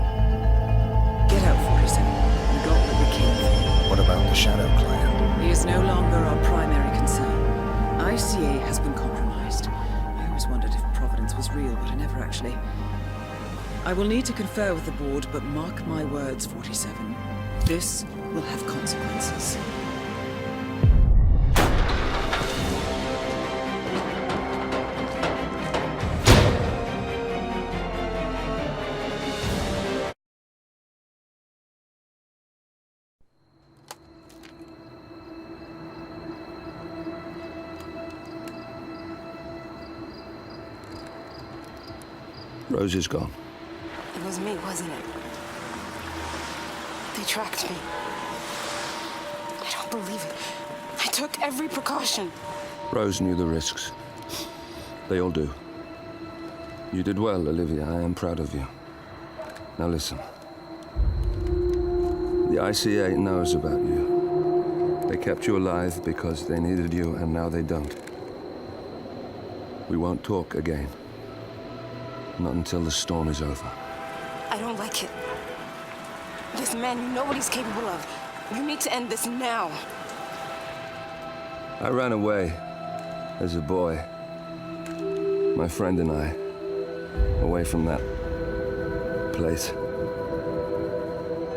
Get out, 47. We got what we came for. What about the Shadow Client? He is no longer our primary concern. ICA has been compromised. I always wondered if Providence was real, but I never actually... I will need to confer with the board, but mark my words, 47. This will have consequences. Rose is gone. It was me, wasn't it? They tracked me. I don't believe it. I took every precaution. Rose knew the risks. They all do. You did well, Olivia. I am proud of you. Now listen. The ICA knows about you. They kept you alive because they needed you, and now they don't. We won't talk again. Not until the storm is over. I don't like it. This man, you know what he's capable of. You need to end this now. I ran away as a boy. My friend and I. Away from that place.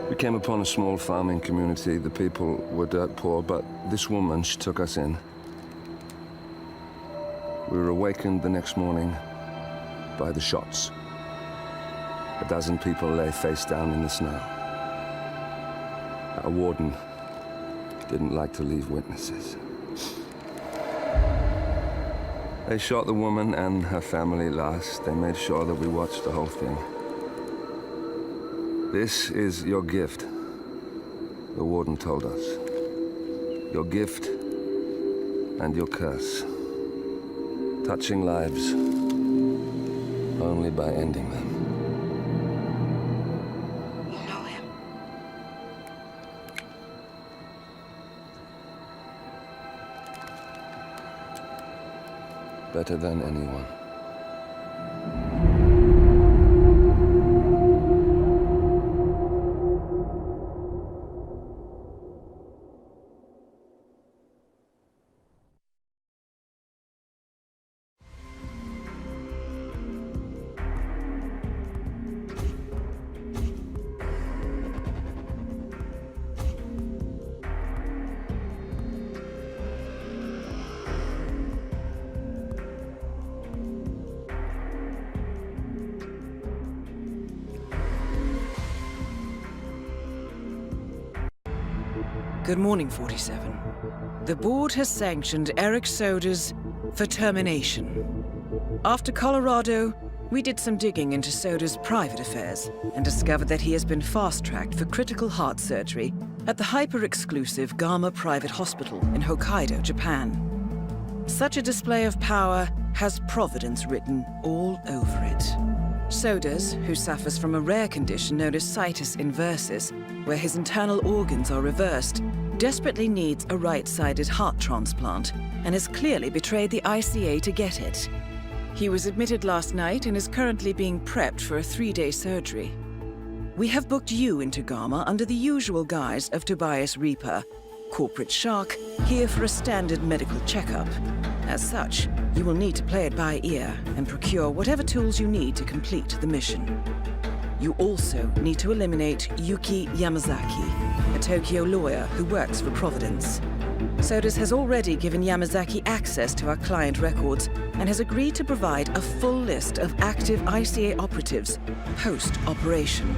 We came upon a small farming community. The people were dirt poor, but this woman, she took us in. We were awakened the next morning by the shots. A dozen people lay face down in the snow. Our warden didn't like to leave witnesses. They shot the woman and her family last. They made sure that we watched the whole thing. This is your gift, the warden told us. Your gift and your curse. Touching lives only by ending them. You know him. Better than anyone. Good morning, 47. The board has sanctioned Erich Soders for termination. After Colorado, we did some digging into Soders' private affairs and discovered that he has been fast-tracked for critical heart surgery at the hyper-exclusive Gama Private Hospital in Hokkaido, Japan. Such a display of power has Providence written all over it. Soders, who suffers from a rare condition known as situs inversus, where his internal organs are reversed, desperately needs a right-sided heart transplant and has clearly betrayed the ICA to get it. He was admitted last night and is currently being prepped for a 3-day surgery. We have booked you into Gama under the usual guise of Tobias Reaper, corporate shark, here for a standard medical checkup. As such, you will need to play it by ear and procure whatever tools you need to complete the mission. You also need to eliminate Yuki Yamazaki, a Tokyo lawyer who works for Providence. Soders has already given Yamazaki access to our client records and has agreed to provide a full list of active ICA operatives post-operation.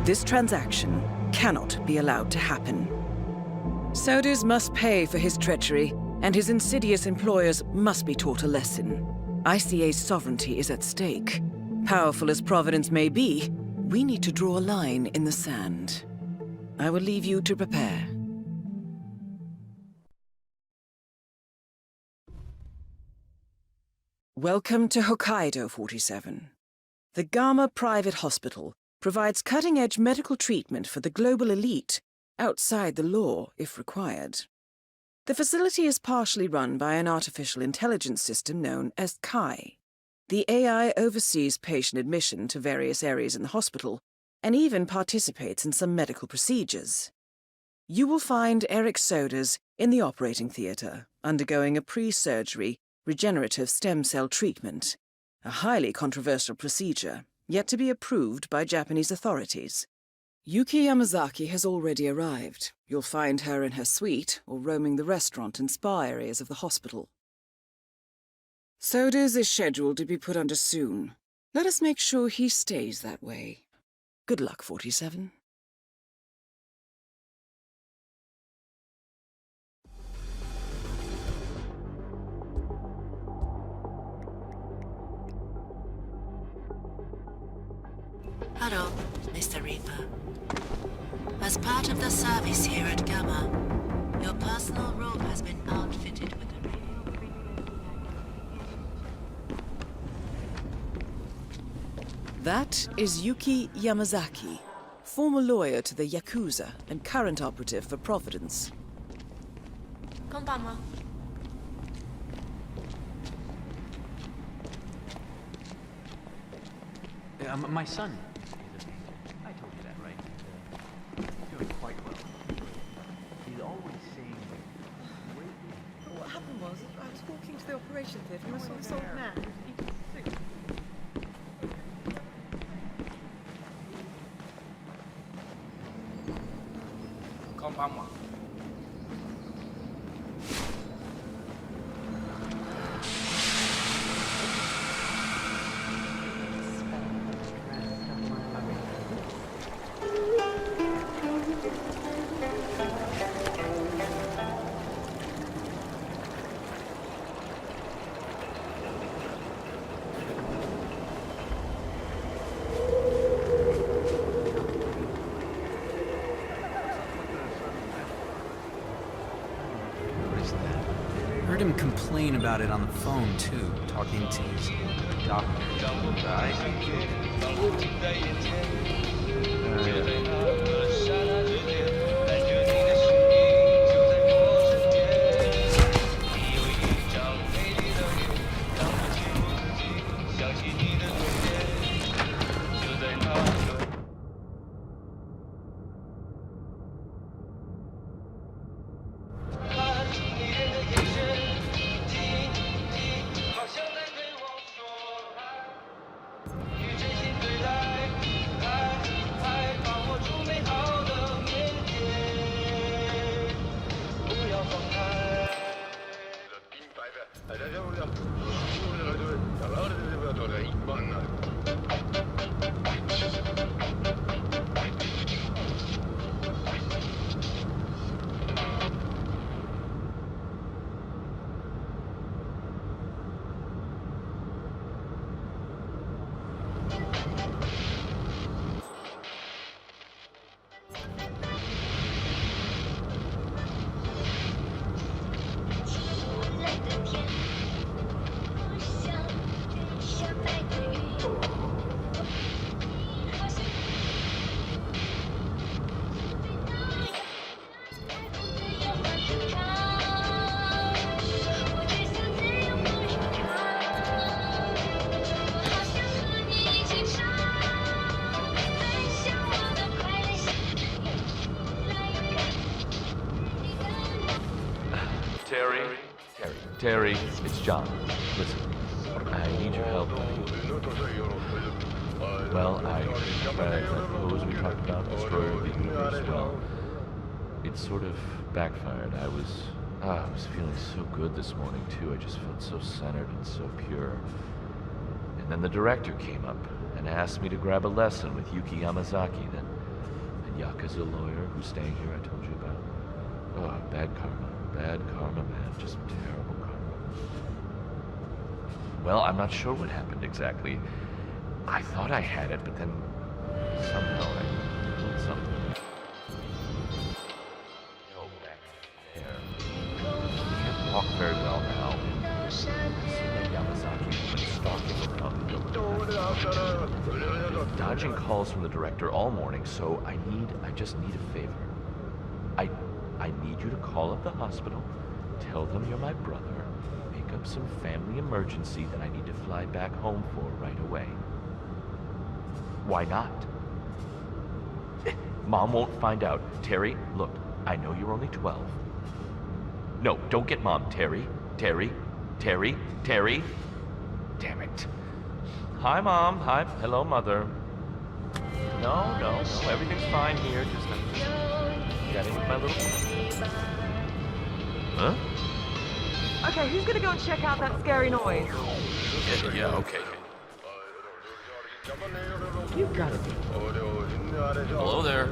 This transaction cannot be allowed to happen. Soders must pay for his treachery, and his insidious employers must be taught a lesson. ICA's sovereignty is at stake. Powerful as Providence may be, we need to draw a line in the sand. I will leave you to prepare. Welcome to Hokkaido, 47. The Gama Private Hospital provides cutting-edge medical treatment for the global elite, outside the law if required. The facility is partially run by an artificial intelligence system known as Kai. The AI oversees patient admission to various areas in the hospital and even participates in some medical procedures. You will find Erich Soders in the operating theater, undergoing a pre-surgery regenerative stem cell treatment, a highly controversial procedure, yet to be approved by Japanese authorities. Yuki Yamazaki has already arrived. You'll find her in her suite or roaming the restaurant and spa areas of the hospital. Soders is scheduled to be put under soon. Let us make sure he stays that way. Good luck, 47. Hello, Mr. Reaper. As part of the service here at Gamma, your personal room has been outfitted with a radio. That is Yuki Yamazaki, former lawyer to the Yakuza and current operative for Providence. Konbanwa. My son. I told you that, right? He's doing quite well. He's always saying... What happened was, I was walking to the operation theatre and I saw this old man. Konbanwa. Heard him complain about it on the phone, too, talking to his doctor. Terry, it's John. Listen, I need your help. Well, I suppose we talked about destroyer the universe. Well, it sort of backfired. I was feeling so good this morning, too. I just felt so centered and so pure. And then the director came up and asked me to grab a lesson with Yuki Yamazaki, the Yakuza lawyer who's staying here I told you about. Oh, bad karma, man. Just terrible karma. Well, I'm not sure what happened exactly. I thought I had it, but then somehow I pulled something. Yo, back there. I can't walk very well now. I see that Yamazaki was stalking around the building. Dodging calls from the director all morning, so I just need a favor. I need you to call up the hospital, tell them you're my brother, make up some family emergency that I need to fly back home for right away. Why not? Mom won't find out. Terry, look, I know you're only 12. No, don't get Mom. Terry. Damn it. Hi, Mom. Hi. Hello, Mother. No, everything's fine here. Just got in with my little... Huh? Okay, who's gonna go and check out that scary noise? Yeah, okay. You got it. Hello there.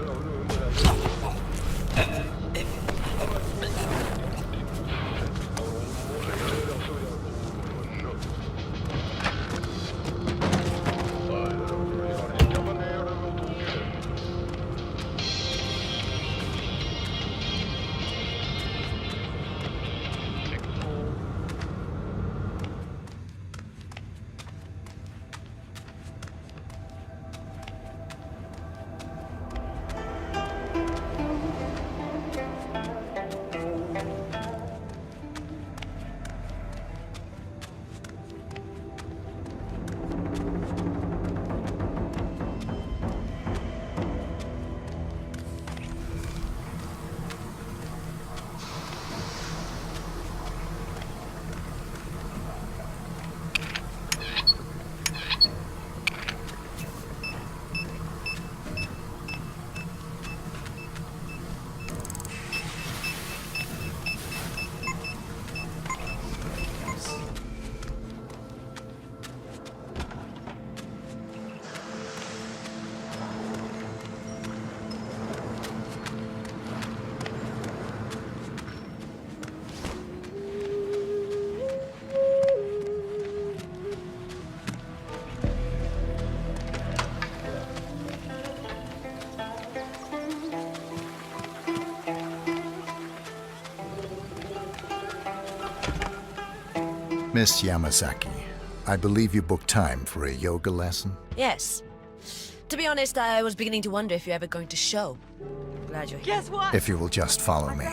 Miss Yamasaki, I believe you booked time for a yoga lesson? Yes. To be honest, I was beginning to wonder if you're ever going to show. Glad you're here. Guess what? If you will just follow me.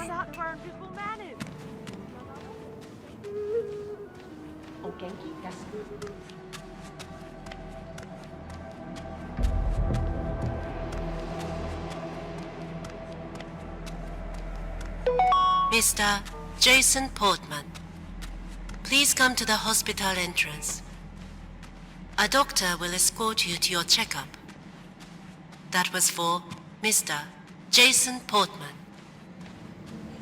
Mr. Jason Portman, please come to the hospital entrance. A doctor will escort you to your checkup. That was for Mr. Jason Portman.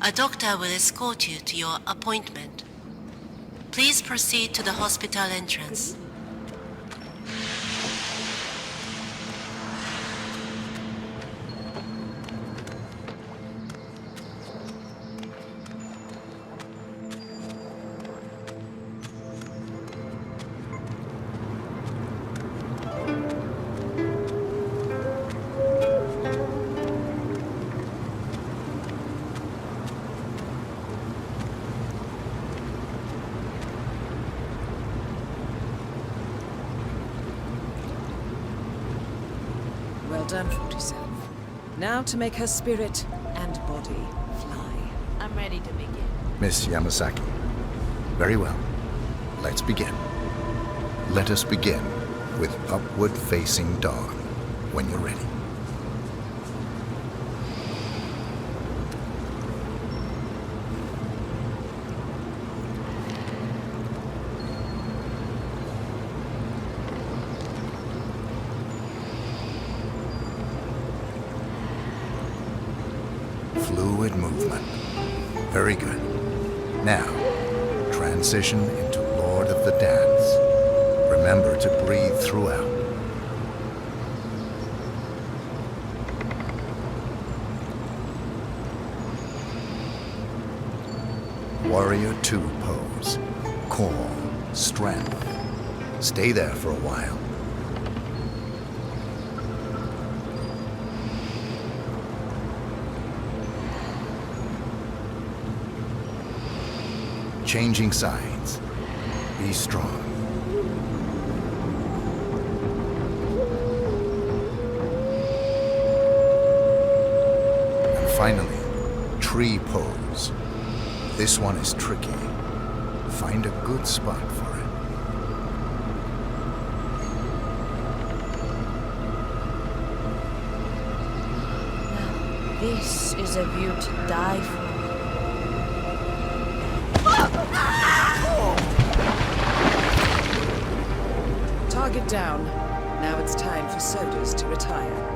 A doctor will escort you to your appointment. Please proceed to the hospital entrance. Well done, 47. Now to make her spirit and body fly. I'm ready to begin. Miss Yamasaki. Very well. Let's begin. Let us begin with Upward Facing Dog, when you're ready. Fluid movement. Very good. Now, transition into Lord of the Dance. Remember to breathe throughout. Warrior 2 pose. Core, strength. Stay there for a while. Changing sides. Be strong. And finally, tree pose. This one is tricky. Find a good spot for it. Now, this is a view to die for. Target down. Now it's time for Soders to retire.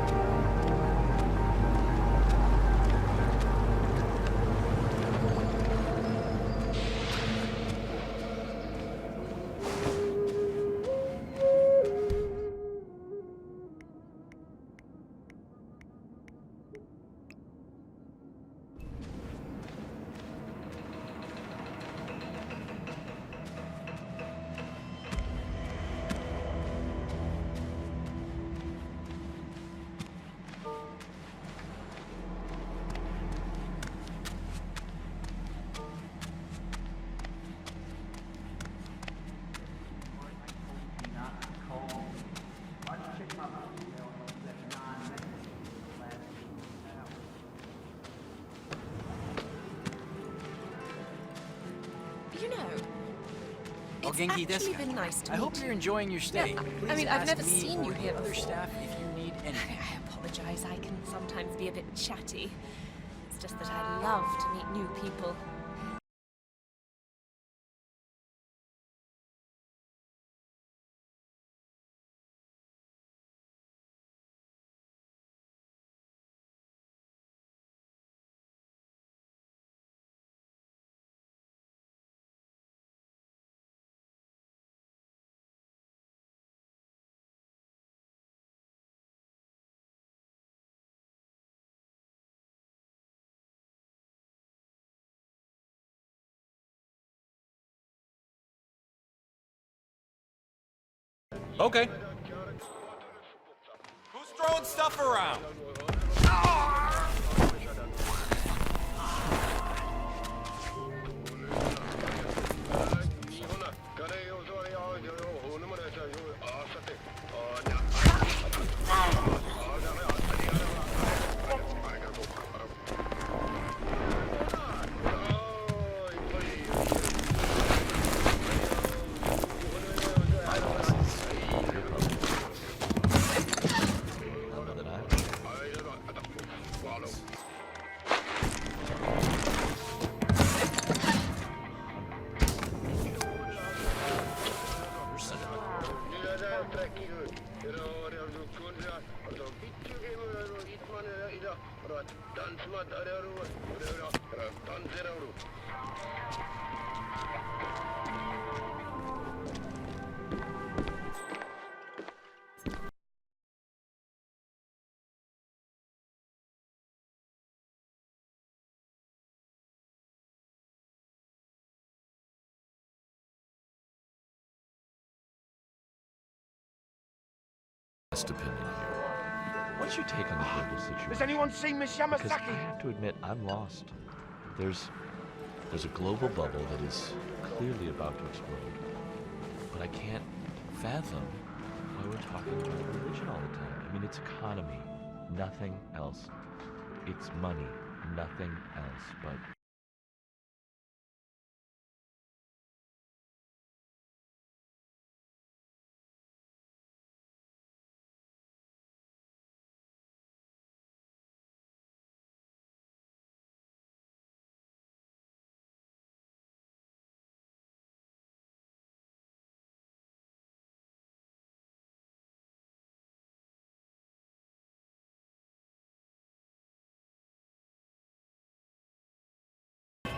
You know, Oh, it's Genki, actually been nice to I meet hope you. you're enjoying your stay. Yeah, Please I mean, I've ask never me seen you or here other before. staff if you need anything. I apologize. I can sometimes be a bit chatty. It's just that I love to meet new people. Okay. Who's throwing stuff around? Opinion here. What's your take on the global situation? Has anyone seen Miss Because Yamasaki? I have to admit, I'm lost. There's a global bubble that is clearly about to explode, but I can't fathom why we're talking about religion all the time. I mean, it's economy, nothing else. It's money, nothing else. But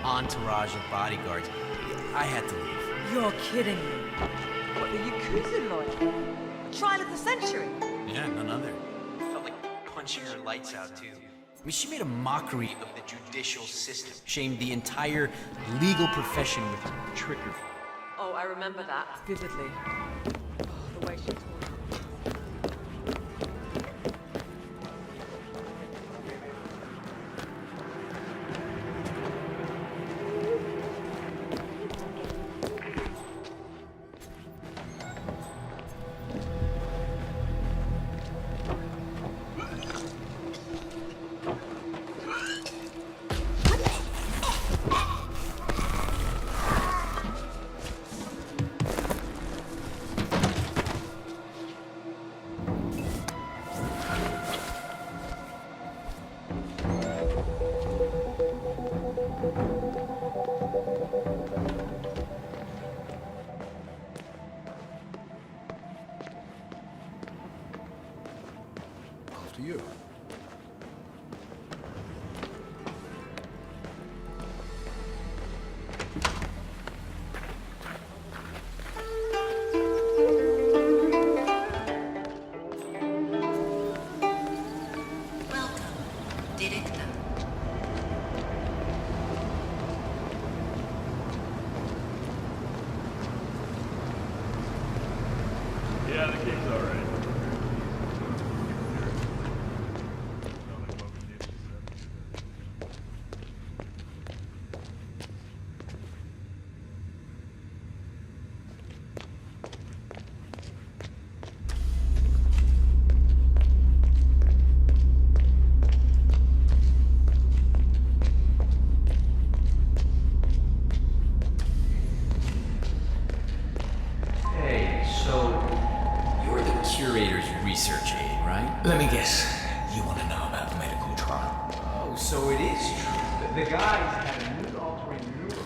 entourage of bodyguards. I had to leave. You're kidding me. What, the Yakuza lawyer? Trial of the century? Yeah, none other. Felt like punching her lights out, too. I mean, she made a mockery of the judicial system. Shamed the entire legal profession with her trickery. Oh, I remember that vividly. Oh, the way she talked. After you. Yeah, the game's alright. Research aid, right? Let me guess. You want to know about the medical trial? Oh, so it is true. The guys had a mood-altering maneuver.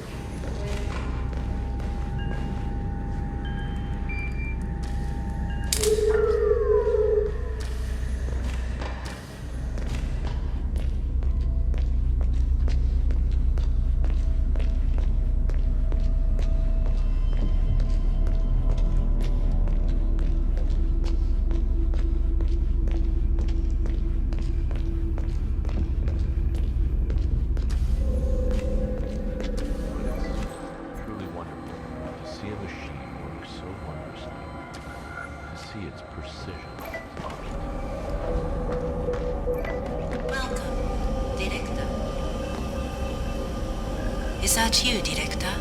Is that you, Director?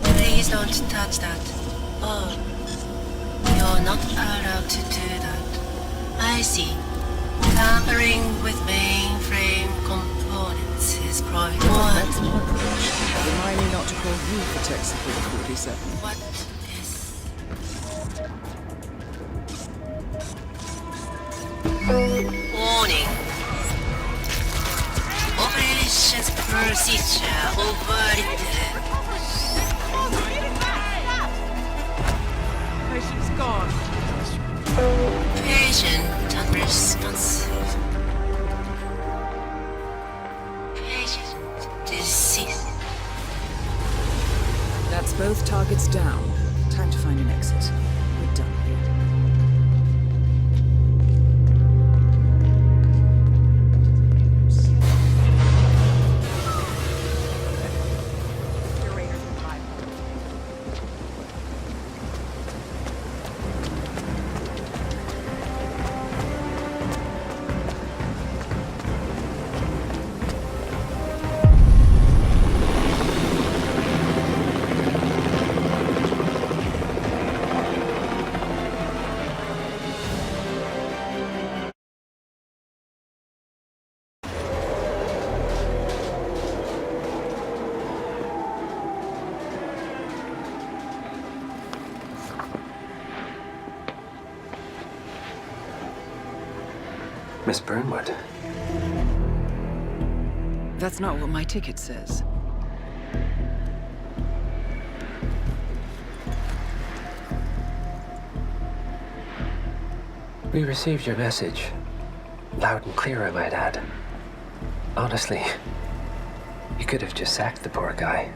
Please don't touch that. Oh, you're not allowed to do that. I see. Tampering with mainframe components is prohibited. That's my problem. Remind me not to call you for tech support 47. What is... Warning. Operations procedure overridden. down. Time to find an exit. We're done here. Miss Bernnwood. That's not what my ticket says. We received your message. Loud and clear, I might add. Honestly, you could have just sacked the poor guy.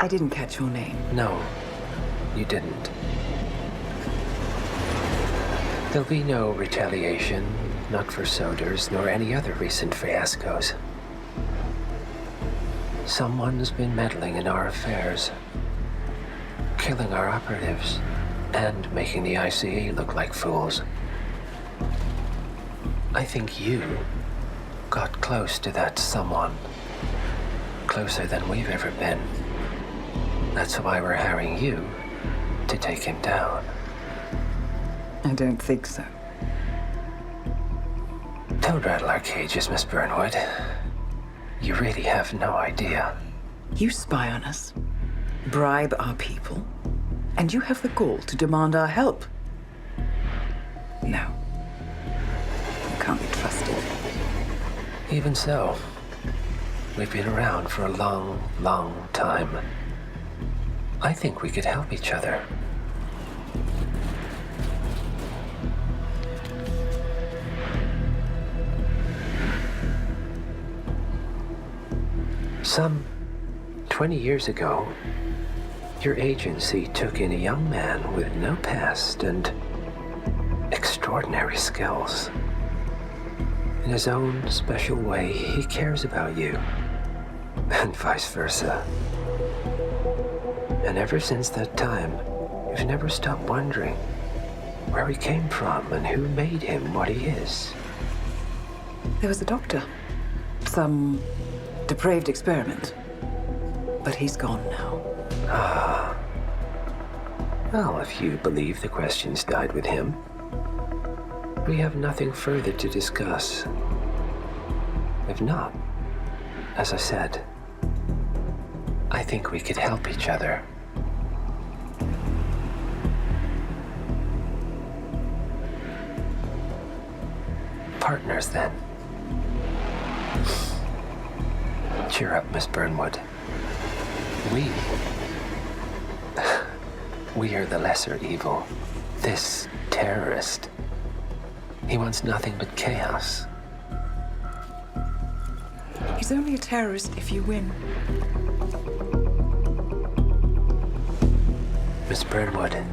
I didn't catch your name. No, you didn't. There'll be no retaliation, not for Soders, nor any other recent fiascos. Someone's been meddling in our affairs, killing our operatives, and making the ICA look like fools. I think you got close to that someone. Closer than we've ever been. That's why we're hiring you to take him down. I don't think so. Don't rattle our cages, Miss Bernnwood. You really have no idea. You spy on us, bribe our people, and you have the gall to demand our help. No. You can't be trusted. Even so, we've been around for a long, long time. I think we could help each other. Some 20 years ago, your agency took in a young man with no past and extraordinary skills. In his own special way, he cares about you, and vice versa. And ever since that time, you've never stopped wondering where he came from and who made him what he is. There was a doctor. Some depraved experiment. But he's gone now. Ah. Well, if you believe the questions died with him, we have nothing further to discuss. If not, as I said, I think we could help each other. Partners, then. Cheer up, Miss Bernnwood. We are the lesser evil. This terrorist, he wants nothing but chaos. He's only a terrorist if you win. Miss Bernnwood,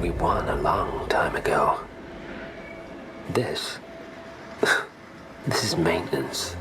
we won a long time ago. This is maintenance.